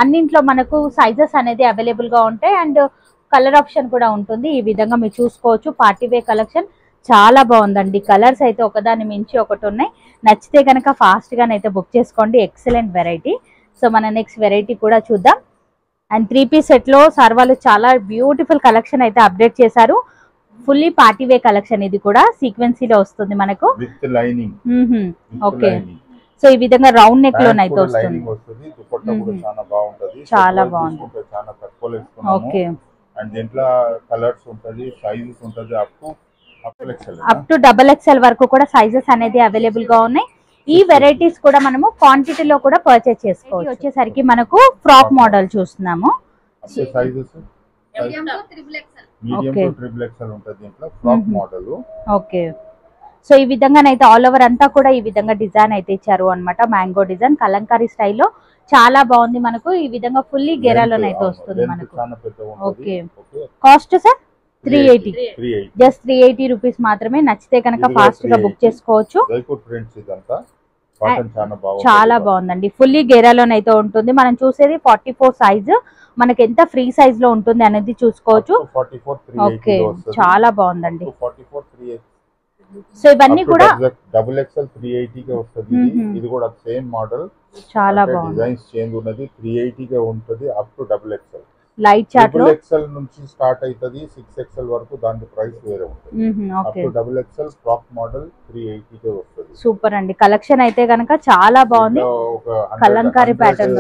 అన్నింట్లో మనకు సైజెస్ అనేది అవైలబుల్ గా ఉంటాయి. అండ్ కలర్ ఆప్షన్ కూడా ఉంటుంది. ఈ విధంగా మీరు చూసుకోవచ్చు. పార్టీ వే కలెక్షన్ చాలా బాగుందండి. కలర్స్ అయితే ఒకదాని మించి ఒకటి ఉన్నాయి. నచ్చితే కనుక ఫాస్ట్ గానైతే బుక్ చేసుకోండి. Excellent variety. సో మన నెక్స్ట్ వెరైటీ కూడా చూద్దాం. అండ్ 3 పీస్ సెట్ లో సార్ వాళ్ళు చాలా బ్యూటిఫుల్ కలెక్షన్ అయితే అప్డేట్ చేశారు. ఫుల్లీ పార్టీ వే కలెక్షన్, ఇది కూడా సీక్వెన్సీలో వస్తుంది మనకు. With lining. ఓకే, సో ఈ విధంగా రౌండ్ నెక్ లోనైతే వస్తుంది. చాలా బాగుంది. ఓకే, అండ్ దీంట్లో కలర్స్ ఉంటది, సైజెస్ ఉంటది, అప్ టు XXL వరకు కూడా సైజెస్ అనేది అవైలబుల్ గా ఉన్నాయి. ఈ వెరైటీస్ కూడా మనము క్వాంటిటీలో కూడా పర్చేస్ చేసుకోవచ్చు. వచ్చేసరికి మనకు ఫ్రాక్ మోడల్ చూస్తున్నాము. ఓకే, సో ఈ విధంగానైతే ఆల్ ఓవర్ అంతా కూడా ఈ విధంగా డిజైన్ అయితే ఇచ్చారు అన్నమాట. మ్యాంగో డిజైన్ కలంకారీ స్టైల్లో చాలా బాగుంది మనకు. ఈ విధంగా ఫుల్లీ గెరాలోనైతే వస్తుంది మనకు. Okay, cost sir 380, just 380 rupees మాత్రమే. నచ్చితే కనుక ఫాస్ట్ గా బుక్ చేసుకోవచ్చు. చాలా బాగుందండి. ఫుల్లీ గెరాలోనైతే ఉంటుంది. మనం చూసేది 44 సైజ్, మనకి ఎంత ఫ్రీ సైజ్ లో ఉంటుంది అనేది చూసుకోవచ్చు. ఓకే, చాలా బాగుందండి. సో ఇవన్నీ కూడా XXL 380 గా వస్తుంది. ఇది కూడా సేమ్ మోడల్, చాలా బాగుంది. డిజైన్స్ చేంజ్ ఉన్నది. 380 గా ఉంటుంది up to XXL. Light chart లో XXL నుంచి స్టార్ట్ అవుతుంది 6XL వరకు, దాని ప్రైస్ వేరే ఉంటుంది. Up to XXL frock model 380 గా వస్తుంది. సూపర్ అండి. కలెక్షన్ అయితే గనక చాలా బాగుంది. Kalamkari pattern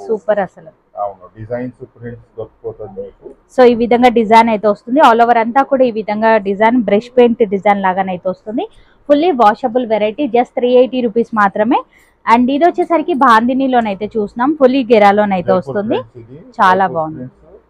super. అసలు అవును, డిజైన్స్ ప్రింట్స్ దొరికిపోతుంది మీకు. సో ఈ విధంగా డిజైన్ అయితే వస్తుంది. ఆల్ ఓవర్ అంతా కూడా ఈ విధంగా డిజైన్ బ్రష్ పెయింట్ డిజైన్ లాగానైతే వస్తుంది. Fully washable variety, just 380 rupees మాత్రమే. అండ్ ఇది వచ్చేసరికి బాందినీలోనైతే చూస్తున్నాం, ఫుల్లీ గెరాలోనైతే వస్తుంది. చాలా బాగుంది.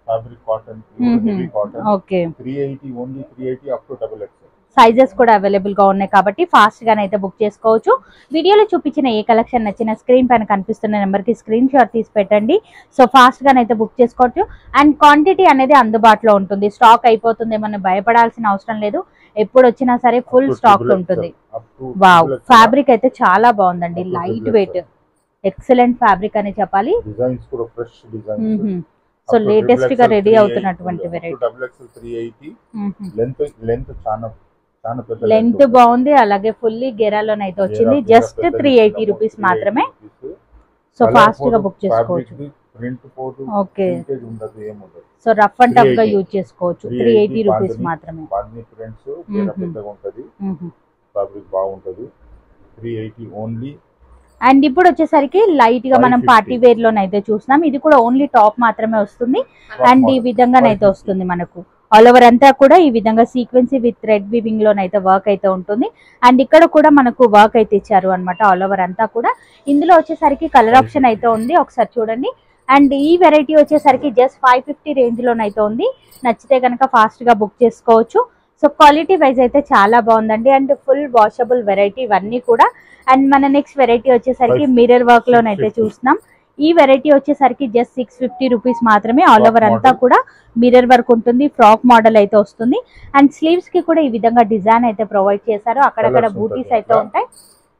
Fabric cotton, heavy cotton. Okay, 380, only 380 up to XXL. Sizes కూడా అవైలబుల్ గా ఉన్నాయి కాబట్టి ఫాస్ట్ గానైతే బుక్ చేసుకోవచ్చు. వీడియోలో చూపించిన ఏ కలెక్షన్ నచ్చిన స్క్రీన్ పైన కనిపిస్తున్న నెంబర్ కి స్క్రీన్ షాట్ తీసి పెట్టండి. సో ఫాస్ట్ గానైతే బుక్ చేసుకోవచ్చు. అండ్ క్వాంటిటీ అనేది అందుబాటులో ఉంటుంది. స్టాక్ అయిపోతుంది మనం భయపడాల్సిన అవసరం లేదు. ఎప్పుడు వచ్చినా సరే ఫుల్ స్టాక్ ఉంటుంది. వావ్, ఫ్యాబ్రిక్ అయితే చాలా బాగుందండి, లైట్ వెయిట్, ఎక్సలెంట్ ఫ్యాబ్రిక్ అని చెప్పాలి. డిజైన్స్ కూడా ఫ్రెష్ డిజైన్స్. సో లేటెస్ట్ గా రెడీ అవుతున్నటువంటి వెరైటీ. XXL 380. లెంత్ చాలా పెద్ద లెంత్ బాగుంది. అలాగే ఫుల్లీ గెరాలోనైతే వచ్చింది. జస్ట్ 380 రూపీస్ మాత్రమే. సో ఫాస్ట్ గా బుక్ చేసుకోవచ్చు. Okay, so rough and tough గా యూజ్ చేసుకోవచ్చు. 380 రూపీస్ మాత్రమే. ఫ్యాబ్రిక్ బాగుంటది. 380 ఓన్లీ. అండ్ ఇప్పుడు వచ్చేసరికి లైట్ గా మనం పార్టీ వేర్ లోనైతే చూస్తున్నాం. ఇది కూడా ఓన్లీ టాప్ మాత్రమే వస్తుంది. అండ్ ఈ విధంగానైతే వస్తుంది మనకు. ఆల్ ఓవర్ అంతా కూడా ఈ విధంగా సీక్వెన్సీ విత్ థ్రెడ్ వీవింగ్ లోనైతే వర్క్ అయితే ఉంటుంది. అండ్ ఇక్కడ కూడా మనకు వర్క్ అయితే ఇచ్చారు అనమాట ఆల్ ఓవర్ అంతా కూడా. ఇందులో వచ్చేసరికి కలర్ ఆప్షన్ అయితే ఉంది, ఒకసారి చూడండి. అండ్ ఈ వెరైటీ వచ్చేసరికి జస్ట్ 550 రేంజ్ లోనైతే ఉంది. నచ్చితే కనుక ఫాస్ట్ గా బుక్ చేసుకోవచ్చు. సో క్వాలిటీ వైజ్ అయితే చాలా బాగుందండి. అండ్ ఫుల్ వాషబుల్ వెరైటీ ఇవన్నీ కూడా. అండ్ మన నెక్స్ట్ వెరైటీ వచ్చేసరికి మిర్రర్ వర్క్ లోనైతే చూస్తున్నాం. ఈ వెరైటీ వచ్చేసరికి జస్ట్ 650 రూపీస్ మాత్రమే. ఆల్ ఓవర్ అంతా కూడా మిర్రర్ వర్క్ ఉంటుంది. ఫ్రాక్ మోడల్ అయితే వస్తుంది. అండ్ స్లీవ్స్ కి కూడా ఈ విధంగా డిజైన్ అయితే ప్రొవైడ్ చేశారు. అక్కడక్కడ బూటీస్ అయితే ఉంటాయి.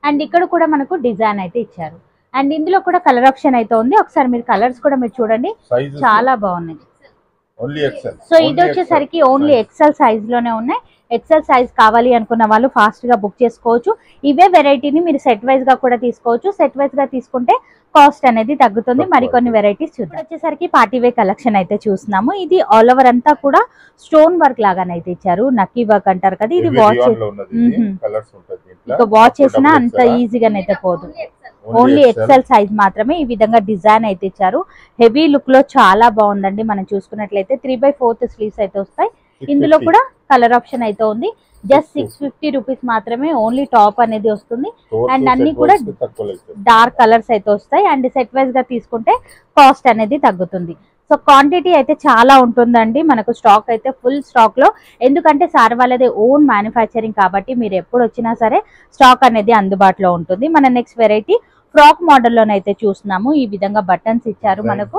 అండ్ ఇక్కడ కూడా మనకు డిజైన్ అయితే ఇచ్చారు. అండ్ ఇందులో కూడా కలర్ ఆప్షన్ అయితే ఉంది. ఒకసారి మీరు కలర్స్ కూడా మీరు చూడండి, చాలా బాగున్నాయి. సో ఇది వచ్చేసరికి ఓన్లీ ఎక్సెల్ సైజ్ లోనే ఉన్నాయి. ఎక్సెల్ సైజ్ కావాలి అనుకున్న వాళ్ళు ఫాస్ట్ గా బుక్ చేసుకోవచ్చు. ఇవే వెరైటీని మీరు సెట్ వైజ్ గా కూడా తీసుకోవచ్చు. సెట్ వైజ్ గా తీసుకుంటే కాస్ట్ అనేది తగ్గుతుంది. మరికొన్ని వెరైటీస్ చూద్దాం. వచ్చేసరికి పార్టీ వేర్ కలెక్షన్ అయితే చూస్తున్నాము. ఇది ఆల్ ఓవర్ అంతా కూడా స్టోన్ వర్క్ లాగానైతే ఇచ్చారు. నక్కీ వర్క్ అంటారు కదా, ఇది వాచ్ వాచ్ చేసినా అంత ఈజీగానైతే పోదు. ఓన్లీ ఎక్సెల్ సైజ్ మాత్రమే. ఈ విధంగా డిజైన్ అయితే ఇచ్చారు. హెవీ లుక్ లో చాలా బాగుందండి. మనం చూసుకున్నట్లయితే 3/4 స్లీవ్స్ అయితే వస్తాయి. ఇందులో కూడా కలర్ ఆప్షన్ అయితే ఉంది. జస్ట్ 650 రూపీస్ మాత్రమే. ఓన్లీ టాప్ అనేది వస్తుంది. అండ్ అన్ని కూడా డార్క్ కలర్స్ అయితే వస్తాయి. అండ్ సెట్ వైజ్ గా తీసుకుంటే కాస్ట్ అనేది తగ్గుతుంది. సో క్వాంటిటీ అయితే చాలా ఉంటుందండి. మనకు స్టాక్ అయితే ఫుల్ స్టాక్ లో, ఎందుకంటే సార్ వాళ్ళది ఓన్ మ్యానుఫ్యాక్చరింగ్ కాబట్టి మీరు ఎప్పుడు వచ్చినా సరే స్టాక్ అనేది అందుబాటులో ఉంటుంది. మన నెక్స్ట్ వెరైటీ ఫ్రాక్ మోడల్ లోనైతే చూస్తున్నాము. ఈ విధంగా బటన్స్ ఇచ్చారు మనకు.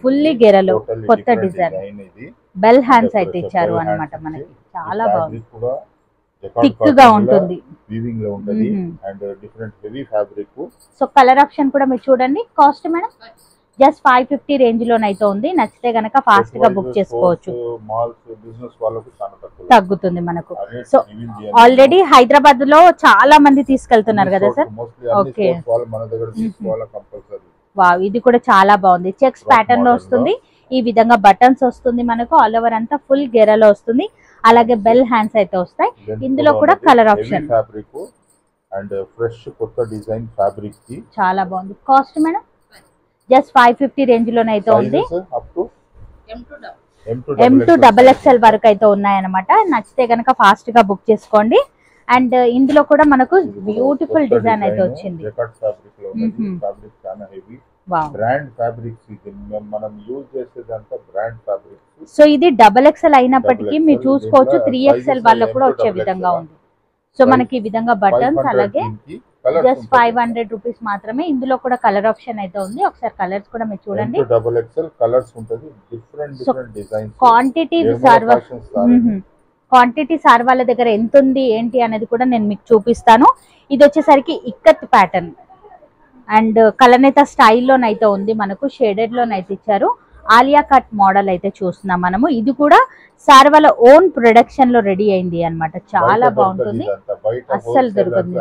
ఫుల్లీ గెరలో కొత్త డిజైన్, బెల్ హ్యాండ్స్ అయితే ఇచ్చారు అన్నమాట. మనకి చాలా బాగుంది, థిక్ గా ఉంటుంది. సో కలర్ ఆప్షన్ కూడా మీరు చూడండి. కాస్ట్ మేడం జస్ట్ 550 రేంజ్ లోనైతే ఉంది. నచ్చితే గనక ఫాస్ట్ గా బుక్ చేసుకోవచ్చు. తగ్గుతుంది మనకు. సో ఆల్రెడీ హైదరాబాద్ లో చాలా మంది తీసుకెళ్తున్నారు కదా సార్. ఓకే, వావ్, ఇది కూడా చాలా బాగుంది. చెక్స్ ప్యాటర్న్ లో వస్తుంది. ఈ విధంగా బటన్స్ వస్తుంది మనకు. ఆల్ ఓవర్ అంతా ఫుల్ గెరలో వస్తుంది. అలాగే బెల్ హ్యాండ్స్ అయితే వస్తాయి. ఇందులో కూడా కలర్ ఆప్షన్ చాలా బాగుంది. కాస్ట్ మేడం జస్ట్ 550 రేంజ్ లోనైతే ఉంది. M2XXL వరకు అయితే ఉన్నాయన్నమాట. నచ్చితే కనుక ఫాస్ట్ గా బుక్ చేసుకోండి. అండ్ ఇందులో కూడా మనకు బ్యూటిఫుల్ డిజైన్ అయితే వచ్చింది. సో ఇది XXL అయినప్పటికీ మీరు చూసుకోవచ్చు 3XL వాళ్ళకు కూడా వచ్చే విధంగా ఉంది. సో మనకి ఈ విధంగా బటన్స్, అలాగే జస్ట్ 500 రూపీస్ మాత్రమే. ఇందులో కూడా కలర్ ఆప్షన్ అయితే ఉంది. ఒకసారి కలర్స్ కూడా మీరు చూడండి. క్వాంటిటీ సార్ వాళ్ళ దగ్గర ఎంత ఉంది ఏంటి అనేది కూడా నేను మీకు చూపిస్తాను. ఇది వచ్చేసరికి ఇక్కత్ ప్యాటర్న్ అండ్ కలనేత స్టైల్లోనైతే ఉంది. మనకు షేడెడ్ లోనైతే ఇచ్చారు. ఆలియా కట్ మోడల్ అయితే చూస్తున్నాం మనము. ఇది కూడా సార్ వాళ్ళ ఓన్ ప్రొడక్షన్ లో రెడీ అయింది అన్నమాట. చాలా బాగుంటుంది, అస్సలు దొరుకుతుంది.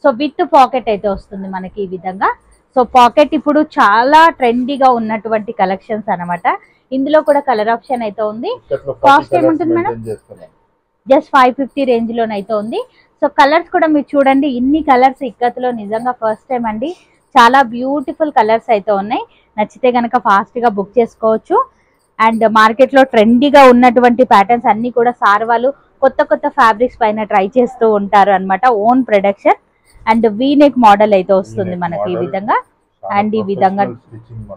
సో విత్ పాకెట్ అయితే వస్తుంది మనకి ఈ విధంగా. సో పాకెట్ ఇప్పుడు చాలా ట్రెండీగా ఉన్నటువంటి కలెక్షన్స్ అన్నమాట. ఇందులో కూడా కలర్ ఆప్షన్ అయితే ఉంది. కాస్ట్ ఏముంటుంది మేడం? జస్ట్ 550 రేంజ్ లోనైతే ఉంది. సో కలర్స్ కూడా మీరు చూడండి. ఇన్ని కలర్స్ ఇక్కత్లో నిజంగా ఫస్ట్ టైం అండి. చాలా బ్యూటిఫుల్ కలర్స్ అయితే ఉన్నాయి. నచ్చితే కనుక ఫాస్ట్ గా బుక్ చేసుకోవచ్చు. అండ్ మార్కెట్ లో ట్రెండీగా ఉన్నటువంటి ప్యాటర్న్స్ అన్ని కూడా సార్ వాళ్ళు కొత్త కొత్త ఫ్యాబ్రిక్స్ పైన ట్రై చేస్తూ ఉంటారు అన్నమాట. Own production. And V neck model అయితే వస్తుంది మనకి ఈ విధంగా. అండ్ ఈ విధంగా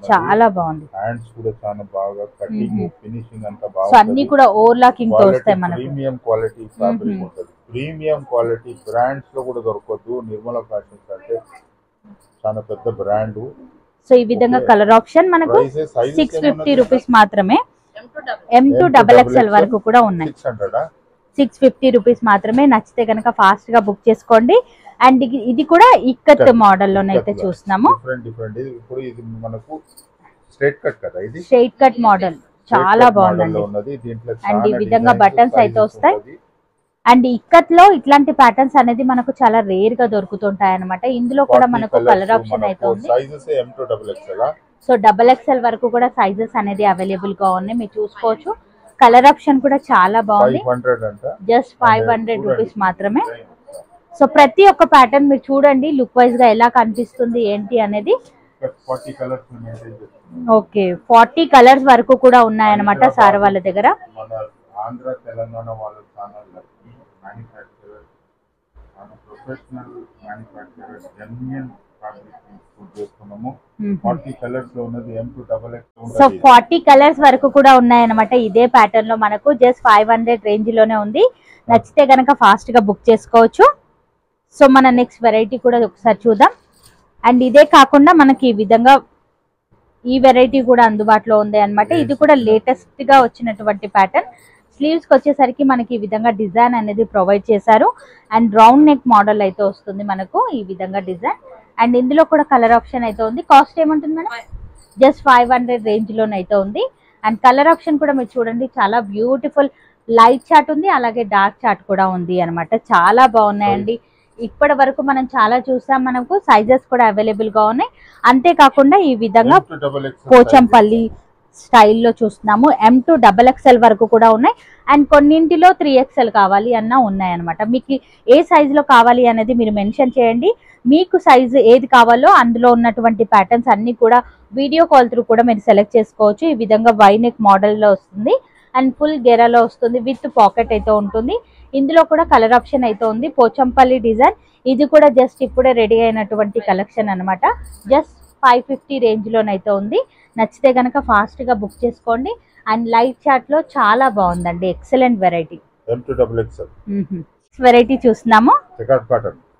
చాలా బాగుంది. హ్యాండ్స్ కూడా చాలా బాగా కటింగ్ ఫినిషింగ్ అంతా బాగా. సో అన్ని కూడా ఓవర్లాకింగ్ తో వస్తాయి మనకి. ప్రీమియం క్వాలిటీ ఫ్యాబ్రిక్ ఉంటుంది. ప్రీమియం క్వాలిటీ బ్రాండ్స్ లో కూడా దొరకదు. నిర్మల ఫ్యాషన్స్ అంటే చాలా పెద్ద బ్రాండ్. సో ఈ విధంగా కలర్ ఆప్షన్ మనకు 650 రూపీస్ మాత్రమే. M2 XXL వరకు కూడా ఉన్నాయి. 650 రూపీస్ మాత్రమే. నచ్చితే కనుక ఫాస్ట్ గా బుక్ చేసుకోండి. అండ్ ఇది కూడా ఇక్కత్ మోడల్ లోనైతే చూస్తున్నాము. ఇప్పుడు ఇది మనకు స్ట్రైట్ కట్ కదా, ఇది స్ట్రైట్ కట్ మోడల్ చాలా బాగుందండి. అండ్ ఈ విధంగా బటన్స్ అయితే వస్తాయి. అండ్ ఇక్కత్ లో ఇట్లాంటి ప్యాటర్న్స్ అనేది మనకు చాలా రేర్ గా దొరుకుతుంటాయి అన్నమాట. ఇందులో కూడా మనకు కలర్ ఆప్షన్ అయితే ఉంది. సో XXL వరకు కూడా సైజెస్ అనేది అవైలబుల్ గా ఉన్నాయి, మీరు చూసుకోవచ్చు. కలర్ ఆప్షన్ కూడా చాలా బాగుంది. జస్ట్ 500 రూపీస్ మాత్రమే. సో ప్రతి ఒక్క ప్యాటర్న్ మీరు చూడండి లుక్ వైజ్ గా ఎలా కనిపిస్తుంది ఏంటి అనేది. ఓకే, 40 కలర్స్ వరకు కూడా ఉన్నాయన్నమాట సార్ వాళ్ళ దగ్గర. ఆంధ్ర తెలంగాణ వాళ్ళు చాలా lucky manufacturer, professional manufacturer, genuine fabric చేస్తున్నాము. 40 కలర్స్ లో ఉన్నది M2 XXL. సో 40 కలర్స్ వరకు కూడా ఉన్నాయన్నమాట. ఇదే ప్యాటర్న్ లో మనకు జస్ట్ 500 రేంజ్ లోనే ఉంది. నచ్చితే గనక ఫాస్ట్ గా బుక్ చేసుకోవచ్చు. సో మన నెక్స్ట్ వెరైటీ కూడా ఒకసారి చూద్దాం. అండ్ ఇదే కాకుండా మనకి ఈ విధంగా ఈ వెరైటీ కూడా అందుబాటులో ఉంది అన్నమాట. ఇది కూడా లేటెస్ట్ గా వచ్చినటువంటి ప్యాటర్న్. స్లీవ్స్ కి వచ్చేసరికి మనకి ఈ విధంగా డిజైన్ అనేది ప్రొవైడ్ చేశారు. అండ్ రౌండ్ నెక్ మోడల్ అయితే వస్తుంది మనకు ఈ విధంగా డిజైన్. అండ్ ఇందులో కూడా కలర్ ఆప్షన్ అయితే ఉంది. కాస్ట్ ఏముంటుంది మేడం? జస్ట్ 500 రేంజ్ లోనైతే ఉంది. అండ్ కలర్ ఆప్షన్ కూడా మీరు చూడండి చాలా బ్యూటిఫుల్ లైట్ చార్ట్ ఉంది, అలాగే డార్క్ చార్ట్ కూడా ఉంది అన్నమాట. చాలా బాగున్నాయండి. ఇప్పటి వరకు మనం చాలా చూసాం, మనకు సైజెస్ కూడా అవైలబుల్ గా ఉన్నాయి. అంతేకాకుండా ఈ విధంగా పోచంపల్లి స్టైల్లో చూస్తున్నాము. M2 XXL వరకు కూడా ఉన్నాయి. అండ్ కొన్నింటిలో 3XL కావాలి అన్న ఉన్నాయన్నమాట. మీకు ఏ సైజ్ లో కావాలి అనేది మీరు మెన్షన్ చేయండి. మీకు సైజు ఏది కావాలో అందులో ఉన్నటువంటి ప్యాటర్న్స్ అన్ని కూడా వీడియో కాల్ త్రూ కూడా మీరు సెలెక్ట్ చేసుకోవచ్చు. ఈ విధంగా వైనెక్ మోడల్లో వస్తుంది. అండ్ ఫుల్ గెరాలో వస్తుంది, విత్ పాకెట్ అయితే ఉంటుంది. ఇందులో కూడా కలర్ ఆప్షన్ అయితే ఉంది. పోచంపల్లి డిజైన్, ఇది కూడా జస్ట్ ఇప్పుడే రెడీ అయినటువంటి కలెక్షన్ అన్నమాట. జస్ట్ 550 రేంజ్ లోనైతే ఉంది. నచ్చితే కనుక ఫాస్ట్ గా బుక్ చేసుకోండి. అండ్ లైట్ చార్ట్ లో చాలా బాగుందండి, ఎక్సలెంట్ వెరైటీ. వెరైటీ చూస్తున్నాము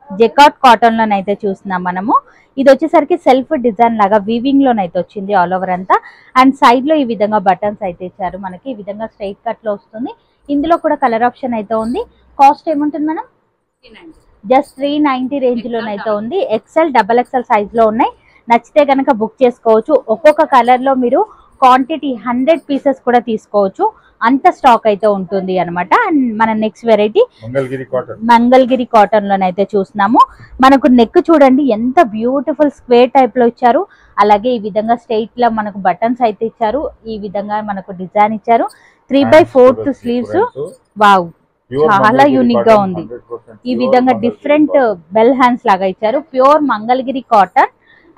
జెకాట్ కాటన్ లోనైతే చూస్తున్నాం మనము. ఇది వచ్చేసరికి సెల్ఫ్ డిజైన్ లాగా వీవింగ్ లోనైతే వచ్చింది ఆల్ ఓవర్ అంతా. అండ్ సైడ్ లో ఈ విధంగా బటన్స్ అయితే ఇచ్చారు మనకి. ఈ విధంగా స్ట్రైట్ కట్ లో వస్తుంది. ఇందులో కూడా కలర్ ఆప్షన్ అయితే ఉంది. కాస్ట్ ఏముంటుంది మేడం? జస్ట్ 390 రేంజ్ లోనైతే ఉంది. XL XXL సైజ్ లో ఉన్నాయి. నచ్చితే కనుక బుక్ చేసుకోవచ్చు. ఒక్కొక్క కలర్ లో మీరు క్వాంటిటీ 100 పీసెస్ కూడా తీసుకోవచ్చు, అంత స్టాక్ అయితే ఉంటుంది అనమాట. అండ్ మన నెక్స్ట్ వెరైటీ మంగళగిరి కాటన్ లోనైతే చూస్తున్నాము. మనకు నెక్ చూడండి ఎంత బ్యూటిఫుల్ స్క్వేర్ టైప్ లో ఇచ్చారు. అలాగే ఈ విధంగా స్ట్రైట్ లో మనకు బటన్స్ అయితే ఇచ్చారు. ఈ విధంగా మనకు డిజైన్ ఇచ్చారు. 3/4 స్లీవ్స్. వావ్, చాలా యూనిక్ గా ఉంది. ఈ విధంగా డిఫరెంట్ బెల్ హ్యాండ్స్ లాగా ఇచ్చారు. Pure Mangalagiri cotton.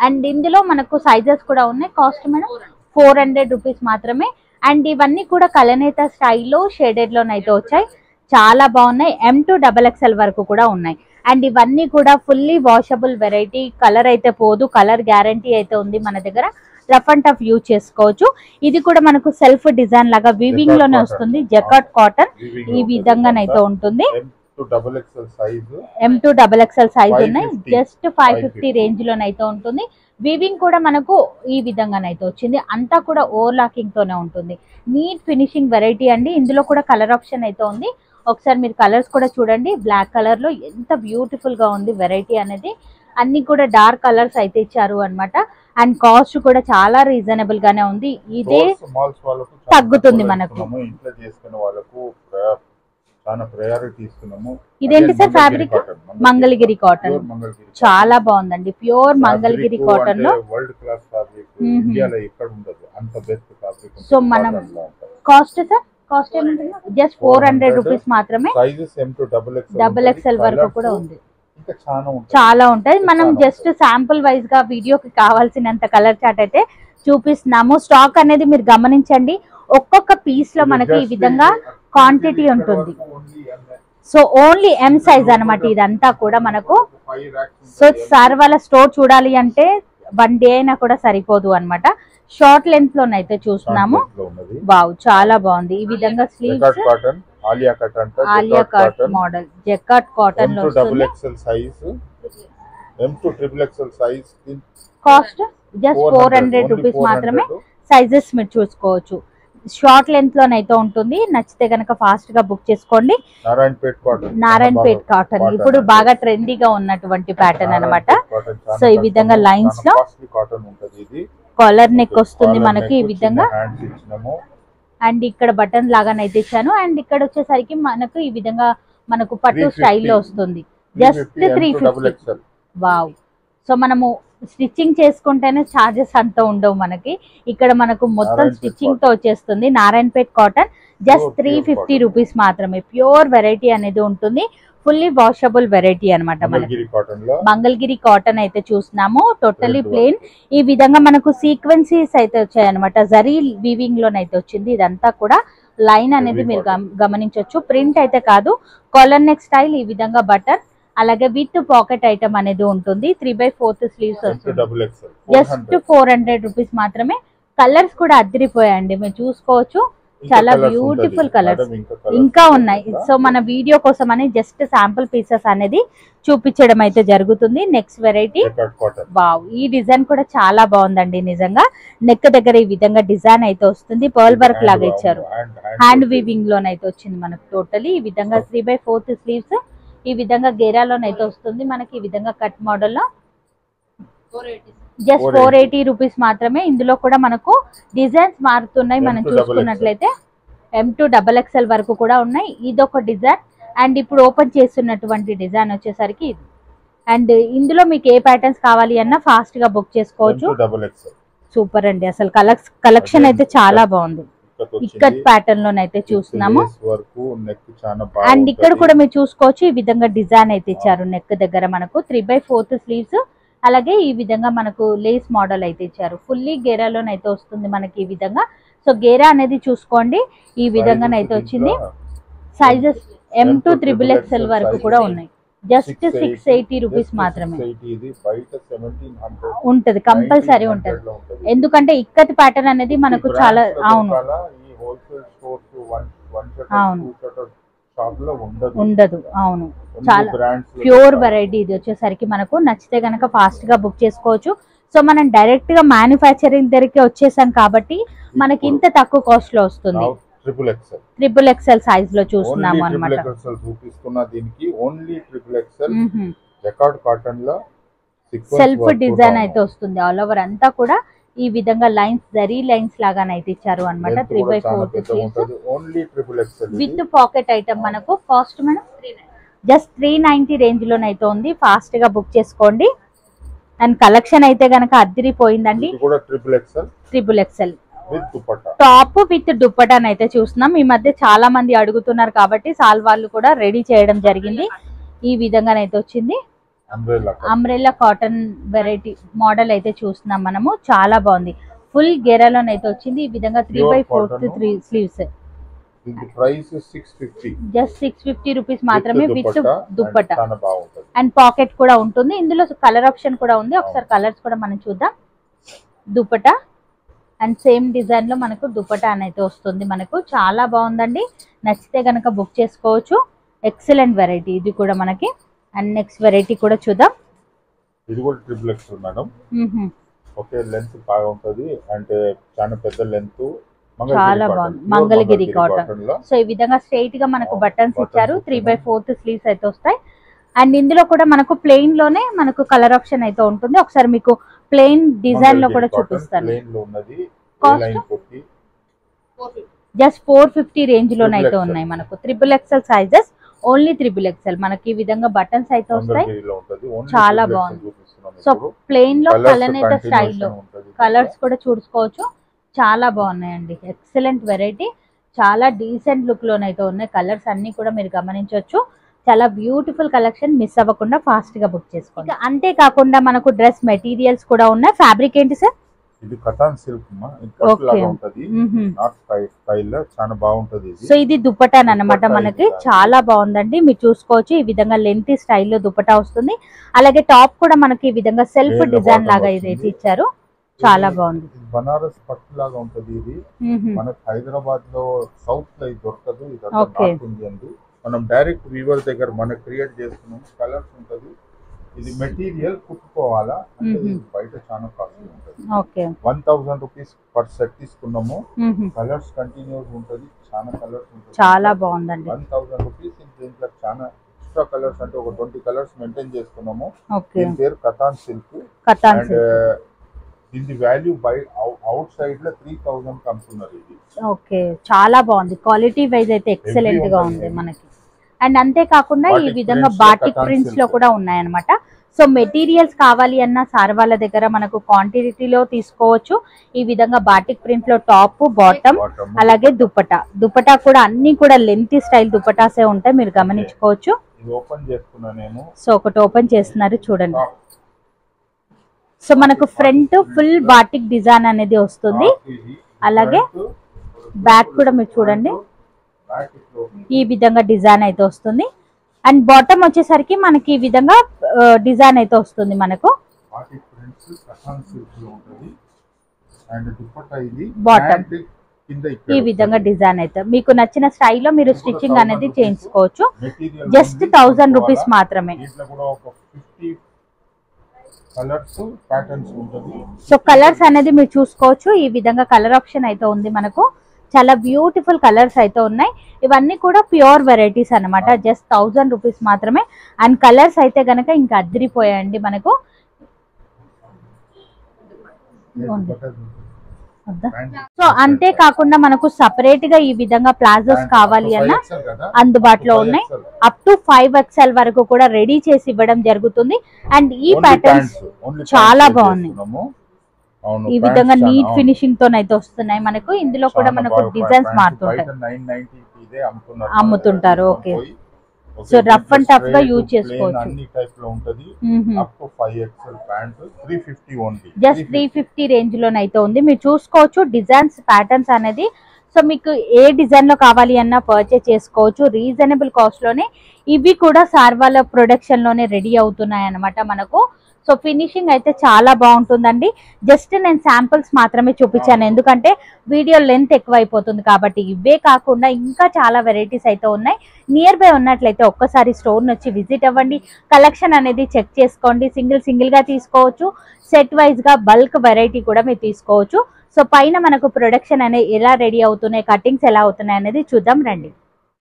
అండ్ ఇందులో మనకు సైజెస్ కూడా ఉన్నాయి. కాస్ట్ మేడం 400 రూపీస్ మాత్రమే. అండ్ ఇవన్నీ కూడా కలనేత స్టైల్లో షేడెడ్ లోనైతే వచ్చాయి. చాలా బాగున్నాయి. M2 XXL వరకు కూడా ఉన్నాయి. అండ్ ఇవన్నీ కూడా ఫుల్లీ వాషబుల్ వెరైటీ. కలర్ అయితే పోదు, కలర్ గ్యారంటీ అయితే ఉంది మన దగ్గర. రఫ్ అండ్ టఫ్ యూజ్ చేసుకోవచ్చు. ఇది కూడా మనకు సెల్ఫ్ డిజైన్ లాగా వీవింగ్ లోనే వస్తుంది. జకాట్ కాటన్ ఈ విధంగానైతే ఉంటుంది. M2 XXL సైజ్ ఉన్నాయి. జస్ట్ 550 రేంజ్ లోనైతే ఉంటుంది. వీవింగ్ కూడా మనకు ఈ విధంగానైతే వచ్చింది. అంతా కూడా ఓవర్లాకింగ్ తోనే ఉంటుంది. నీట్ ఫినిషింగ్ వెరైటీ అండి. ఇందులో కూడా కలర్ ఆప్షన్ అయితే ఉంది. ఒకసారి మీరు కలర్స్ కూడా చూడండి. బ్లాక్ కలర్ లో ఎంత బ్యూటిఫుల్ గా ఉంది వెరైటీ అనేది. అన్ని కూడా డార్క్ కలర్స్ అయితే ఇచ్చారు అన్నమాట. అండ్ కాస్ట్ కూడా చాలా రీజనబుల్ గానే ఉంది. ఇదే తగ్గుతుంది మనకు. ఇదేంటి సార్ ఫ్యాబ్రిక్? మంగళగిరి కాటన్. చాలా బాగుందండి. ప్యూర్ మంగళగిరి కాటన్ లో. సో మనం కాస్ట్ సార్ కాస్ట్ ఏమంటున్నా? జస్ట్ 400 రూపీస్ మాత్రమే. XXL వరకు కూడా ఉంది. ఇంకా చాలా ఉంటాయి. చాలా ఉంటాయి. మనం చాలా జస్ట్ శాంపుల్ వైజ్ గా వీడియోకి కావాల్సినంత కలర్ చార్ట్ అయితే చూపిస్తున్నాము. స్టాక్ అనేది మీరు గమనించండి, ఒక్కొక్క పీస్ లో మనకి ఈ విధంగా క్వాంటిటీ ఉంటుంది. సో ఓన్లీ ఎం సైజ్ అన్నమాట ఇదంతా కూడా మనకు. సో సార్ వాళ్ళ స్టోర్ చూడాలి అంటే 1 డే అయినా కూడా సరిపోదు అన్నమాట. షార్ట్ లెంత్ లోనైతే చూస్తున్నాము. వావ్, చాలా బాగుంది. ఈ విధంగా స్లీవ్స్ ఆలియా కట్ అంటే Alia cut model jacquard cotton లో double XL size, M2 triple XL size. Cost just 400 rupees మాత్రమే. సైజెస్ మీరు చూసుకోవచ్చు. షార్ట్ లెంత్ లోనైతే ఉంటుంది. నచ్చితే గనక ఫాస్ట్ గా బుక్ చేసుకోండి. నారాయణపేట్ కాటన్ ఇప్పుడు బాగా ట్రెండీగా ఉన్నటువంటి ప్యాటర్న్ అన్నమాట. సో ఈ విధంగా లైన్స్ లో కాలర్ నెక్ వస్తుంది మనకి ఈ విధంగా. అండ్ ఇక్కడ బటన్ లాగానైతే ఇచ్చాను. అండ్ ఇక్కడ వచ్చేసరికి మనకు ఈ విధంగా మనకు పట్టు స్టైల్లో వస్తుంది. జస్ట్ 350. వావ్. సో మనము స్టిచ్చింగ్ చేసుకుంటేనే చార్జెస్ అంతా ఉండవు మనకి. ఇక్కడ మనకు మొత్తం స్టిచ్చింగ్ తో వచ్చేస్తుంది. నారాయణపేట్ కాటన్ జస్ట్ 350 రూపీస్ మాత్రమే. ప్యూర్ వెరైటీ అనేది ఉంటుంది. ఫుల్లీ వాషబుల్ వెరైటీ అనమాట. మనకి మంగళగిరి కాటన్ అయితే చూస్తున్నాము. Totally plain. ఈ విధంగా మనకు సీక్వెన్సీస్ అయితే వచ్చాయి అనమాట. జరీ వీవింగ్ లోనైతే వచ్చింది. ఇదంతా కూడా లైన్ అనేది మీరు గమనించవచ్చు. ప్రింట్ అయితే కాదు, కాలర్ నెక్ స్టైల్. ఈ విధంగా బటన్, అలాగే విత్ పాకెట్ ఐటమ్ అనేది ఉంటుంది. 3/4 స్లీవ్స్ వస్తుంది. జస్ట్ 400 రూపీస్ మాత్రమే. కలర్స్ కూడా అదిరిపోయాయండి, మీరు చూసుకోవచ్చు. చాలా బ్యూటిఫుల్ కలర్స్ ఇంకా ఉన్నాయి. సో మన వీడియో కోసం అని జస్ట్ శాంపుల్ పీసెస్ అనేది చూపించడం అయితే జరుగుతుంది. నెక్స్ట్ వెరైటీ, వావ్, ఈ డిజైన్ కూడా చాలా బాగుందండి నిజంగా. నెక్ దగ్గర ఈ విధంగా డిజైన్ అయితే వస్తుంది. పర్ల్ వర్క్ లాగా ఇచ్చారు. హ్యాండ్ వీవింగ్ లోనైతే వచ్చింది మనకు. టోటలీ ఈ విధంగా 3/4 స్లీవ్స్. ఈ విధంగా గేరాలోనైతే వస్తుంది మనకి. ఈ విధంగా కట్ మోడల్లో జస్ట్ 480 రూపీస్ మాత్రమే. ఇందులో కూడా మనకు డిజైన్స్ మారుతున్నాయి. మనం చూసుకున్నట్లయితే M2 XXL వరకు కూడా ఉన్నాయి. ఇదొక డిజైన్. అండ్ ఇప్పుడు ఓపెన్ చేస్తున్నటువంటి డిజైన్ వచ్చేసరికి ఇది. అండ్ ఇందులో మీకు ఏ ప్యాటర్న్స్ కావాలి అన్నా ఫాస్ట్ గా బుక్ చేసుకోవచ్చు. సూపర్ అండి, అసలు కలెక్షన్ అయితే చాలా బాగుంది. ఇక్కత్ ప్యాటర్న్ లోనైతే చూస్తున్నాము. అండ్ ఇక్కడ కూడా మీరు చూసుకోవచ్చు. ఈ విధంగా డిజైన్ అయితే ఇచ్చారు. నెక్ దగ్గర మనకు 3/4 స్లీవ్స్. అలాగే ఈ విధంగా మనకు లేస్ మోడల్ అయితే ఇచ్చారు. ఫుల్లీ గేరాలోనైతే వస్తుంది మనకి ఈ విధంగా. సో గేరా అనేది చూసుకోండి. ఈ విధంగానైతే వచ్చింది. సైజెస్ M2 XXL వరకు కూడా ఉన్నాయి. జస్ట్ 680 రూపీస్ మాత్రమే ఉంటది. కంపల్సరీ ఉంటది. ఎందుకంటే ఇక్కత్ ప్యాటర్న్ అనేది మనకు చాలా అవును ఉండదు. అవును, చాలా ప్యూర్ వెరైటీ. ఇది వచ్చేసరికి మనకు నచ్చితే గనక ఫాస్ట్ గా బుక్ చేసుకోవచ్చు. సో మనం డైరెక్ట్ గా మ్యానుఫ్యాక్చరింగ్ దగ్గరికి వచ్చేసాం కాబట్టి మనకి ఇంత తక్కువ కాస్ట్ లో వస్తుంది. ట్రిపుల్ ఎక్స్ఎల్ సైజ్ లో చూస్తున్నాము అన్నమాట. సెల్ఫ్ డిజైన్ అయితే వస్తుంది. ఆల్ ఓవర్ అంతా కూడా ఈ విధంగా లైన్స్, జరీ లైన్స్ లాగానైతే ఇచ్చారు అనమాట. 3/4 విత్ పాకెట్ ఐటమ్. మనకు కాస్ట్ మనం జస్ట్ 390 రేంజ్ లోనైతే ఉంది. ఫాస్ట్ గా బుక్ చేసుకోండి. అండ్ కలెక్షన్ అయితే గనక అదిరిపోయిందండి. ట్రిపుల్ ఎక్స్ఎల్ టాప్ విత్ దుప్పటాన్ అయితే చూస్తున్నాం. ఈ మధ్య చాలా మంది అడుగుతున్నారు కాబట్టి సాల్ వాళ్ళు కూడా రెడీ చేయడం జరిగింది. ఈ విధంగానైతే వచ్చింది. అంబ్రెల్లా కాటన్ వెరైటీ మోడల్ అయితే చూస్తున్నాం మనము. చాలా బాగుంది. ఫుల్ గెరాలోనైతే వచ్చింది. ఈ విధంగా 3/4 స్లీవ్స్. జస్ట్ 650 రూపీస్ మాత్రమే విత్ దుప్పట. అండ్ పాకెట్ కూడా ఉంటుంది. ఇందులో కలర్ ఆప్షన్ కూడా ఉంది. ఒకసారి కలర్స్ కూడా మనం చూద్దాం. దుప్పట అండ్ సేమ్ డిజైన్ లో మనకు దుప్పటా అనేది వస్తుంది మనకు. చాలా బాగుందండి. నచ్చితే గనక బుక్ చేసుకోవచ్చు. ఎక్సలెంట్ వెరైటీ ఇది కూడా మనకి. అండ్ నెక్స్ట్ వెరైటీ కూడా చూద్దాం. ఇది కూడా triple XL madam. Okay, length బాగా ఉంటది. అంటే చాలా పెద్ద లెంత్. చాలా బాగుంది. మంగళగిరి కాటన్. సో ఈ విధంగా స్ట్రైట్ గా మనకు బటన్స్ ఇచ్చారు. 3/4 స్లీవ్స్ అయితే వస్తాయి. అండ్ ఇందులో కూడా మనకు ప్లెయిన్ లోనే మనకు కలర్ ఆప్షన్ అయితే ఉంటుంది. ఒకసారి మీకు ప్లెయిన్ డిజైన్ లో కూడా చూపిస్తాను. కాస్ట్ జస్ట్ 450 రేంజ్ లోనైతే ఉన్నాయి మనకు. Triple XL sizes, only triple XL. మనకి ఈ విధంగా బటన్స్ అయితే వస్తాయి. చాలా బాగుంది. సో ప్లెయిన్ లో కలనేత స్టైల్లో కలర్స్ కూడా చూసుకోవచ్చు. చాలా బాగున్నాయండి. Excellent variety. చాలా డీసెంట్ లుక్ లోనైతే ఉన్నాయి. కలర్స్ అన్ని కూడా మీరు గమనించవచ్చు. చాలా బ్యూటిఫుల్ కలెక్షన్, మిస్ అవ్వకుండా ఫాస్ట్ గా బుక్ చేసుకోండి. అంతేకాకుండా మనకు డ్రెస్ మెటీరియల్స్ కూడా ఉన్నాయి. ఫ్యాబ్రిక్ ఏంటి సార్? ఇది కథాన్ సిల్క్ ఉంటది, నార్త్ స్టైల్ లో చాలా బాగుంటది. సో ఇది దుపట్టా అన్నమాట, మనకి చాలా బాగుందండి. మీరు చూసుకోవచ్చు ఈ విధంగా లెంతీ స్టైల్లో దుపట్టా వస్తుంది. అలాగే టాప్ కూడా మనకి ఈ విధంగా సెల్ఫ్ డిజైన్ లాగా ఇదైతే ఇచ్చారు, చాలా బాగుంది. బనారస్ పట్టు లాగా ఉంటది. ఇది మనకి హైదరాబాద్ లో సౌత్ లో దొరకదు, ఇది నార్త్ ఇండియన్. మనం డైరెక్ట్ వీవర్ దగ్గర మనకు క్రియేట్ చేస్తున్నాం. కలర్స్ ఉంటది. ఇది మెటీరియల్ కుట్టుకోవాలా అంటే బయట చాలా కాస్ట్ ఉంటుంది. 1000 రూపీస్ పర్ సెట్ తీసుకున్నాము. కలర్స్ కంటిన్యూస్ ఉంటది, చాలా కలర్స్ ఉంటుంది, చాలా బాగుందండి. 1000 రూపీస్. దీంట్లో చాలా ఎక్స్ట్రా కలర్స్ అంటే ఒక 20 కలర్స్ మెయింటైన్ చేస్తున్నాము. దీని పేరు కథాన్ సిల్క్. అండ్ దీని వాల్యూ బై అవుట్ సైడ్ లో 3000 కమ్ముతున్నారు. ఇది ఓకే, చాలా బాగుంది. క్వాలిటీ వైజ్ అయితే ఎక్సలెంట్ గా ఉంది మనకి. అండ్ అంతేకాకుండా ఈ విధంగా బాటిక్ ప్రింట్స్ లో కూడా ఉన్నాయన్నమాట. సో మెటీరియల్స్ కావాలి అన్న సార్ వాళ్ళ దగ్గర మనకు క్వాంటిటీలో తీసుకోవచ్చు. ఈ విధంగా బాటిక్ ప్రింట్ లో టాప్, బాటమ్, అలాగే దుపట్టా కూడా అన్ని కూడా లెంతీ స్టైల్ దుపటాసే ఉంటాయి, మీరు గమనించుకోవచ్చు. సో ఒకటి ఓపెన్ చేస్తున్నారు చూడండి. సో మనకు ఫ్రంట్ ఫుల్ బాటిక్ డిజైన్ అనేది వస్తుంది. అలాగే బ్యాక్ కూడా మీరు చూడండి ఈ విధంగా డిజైన్ అయితే వస్తుంది. అండ్ బాటమ్ వచ్చేసరికి మనకి ఈ విధంగా డిజైన్ అయితే వస్తుంది మనకు. బాటమ్ ఈ విధంగా డిజైన్ అయితే మీకు నచ్చిన స్టైల్లో మీరు స్టిచ్చింగ్ అనేది చేయించుకోవచ్చు. జస్ట్ 1000 రూపీస్ మాత్రమే. సో కలర్స్ అనేది మీరు చూసుకోవచ్చు. ఈ విధంగా కలర్ ఆప్షన్ అయితే ఉంది మనకు. చాలా బ్యూటిఫుల్ కలర్స్ అయితే ఉన్నాయి. ఇవన్నీ కూడా ప్యూర్ వెరైటీస్ అన్నమాట. జస్ట్ 1000 రూపీస్ మాత్రమే. అండ్ కలర్స్ అయితే గనక ఇంకా అదిరిపోయాయండి మనకు. సో అంతేకాకుండా మనకు సపరేట్ గా ఈ విధంగా ప్లాజోస్ కావాలి అన్న అందుబాటులో ఉన్నాయి. అప్ టు 5XL వరకు కూడా రెడీ చేసి ఇవ్వడం జరుగుతుంది. అండ్ ఈ ప్యాటర్న్స్ చాలా బాగున్నాయి. ఈ విధంగా నీట్ ఫినిషింగ్ తోనైతే వస్తున్నాయి మనకు. ఇందులో కూడా మనకు డిజైన్స్ మారుతుంటాయి, అమ్ముతుంటారు. Okay, so rough and tough గా యూజ్ చేసుకోవచ్చు. జస్ట్ 350 రేంజ్ లోనైతే ఉంది. మీరు చూసుకోవచ్చు డిజైన్స్, ప్యాటర్న్స్ అనేది. సో మీకు ఏ డిజైన్ లో కావాలి అన్నా పర్చేస్ చేసుకోవచ్చు రీజనబుల్ కాస్ట్ లోనే. ఇవి కూడా సార్ వాళ్ళ ప్రొడక్షన్ లోనే రెడీ అవుతున్నాయి అన్నమాట మనకు. సో ఫినిషింగ్ అయితే చాలా బాగుంటుందండి. జస్ట్ నేను శాంపుల్స్ మాత్రమే చూపించాను, ఎందుకంటే వీడియో లెంత్ ఎక్కువ అయిపోతుంది కాబట్టి. ఇవే కాకుండా ఇంకా చాలా వెరైటీస్ అయితే ఉన్నాయి. నియర్ బై ఉన్నట్లయితే ఒక్కసారి స్టోర్ వచ్చి విజిట్ అవ్వండి. కలెక్షన్ అనేది చెక్ చేసుకోండి. సింగిల్ గా తీసుకోవచ్చు, సెట్ వైజ్ గా బల్క్ వెరైటీ కూడా మీరు తీసుకోవచ్చు. సో పైన మనకు ప్రొడక్షన్ అనేది ఎలా రెడీ అవుతున్నాయి, కటింగ్స్ ఎలా అవుతున్నాయి అనేది చూద్దాం రండి.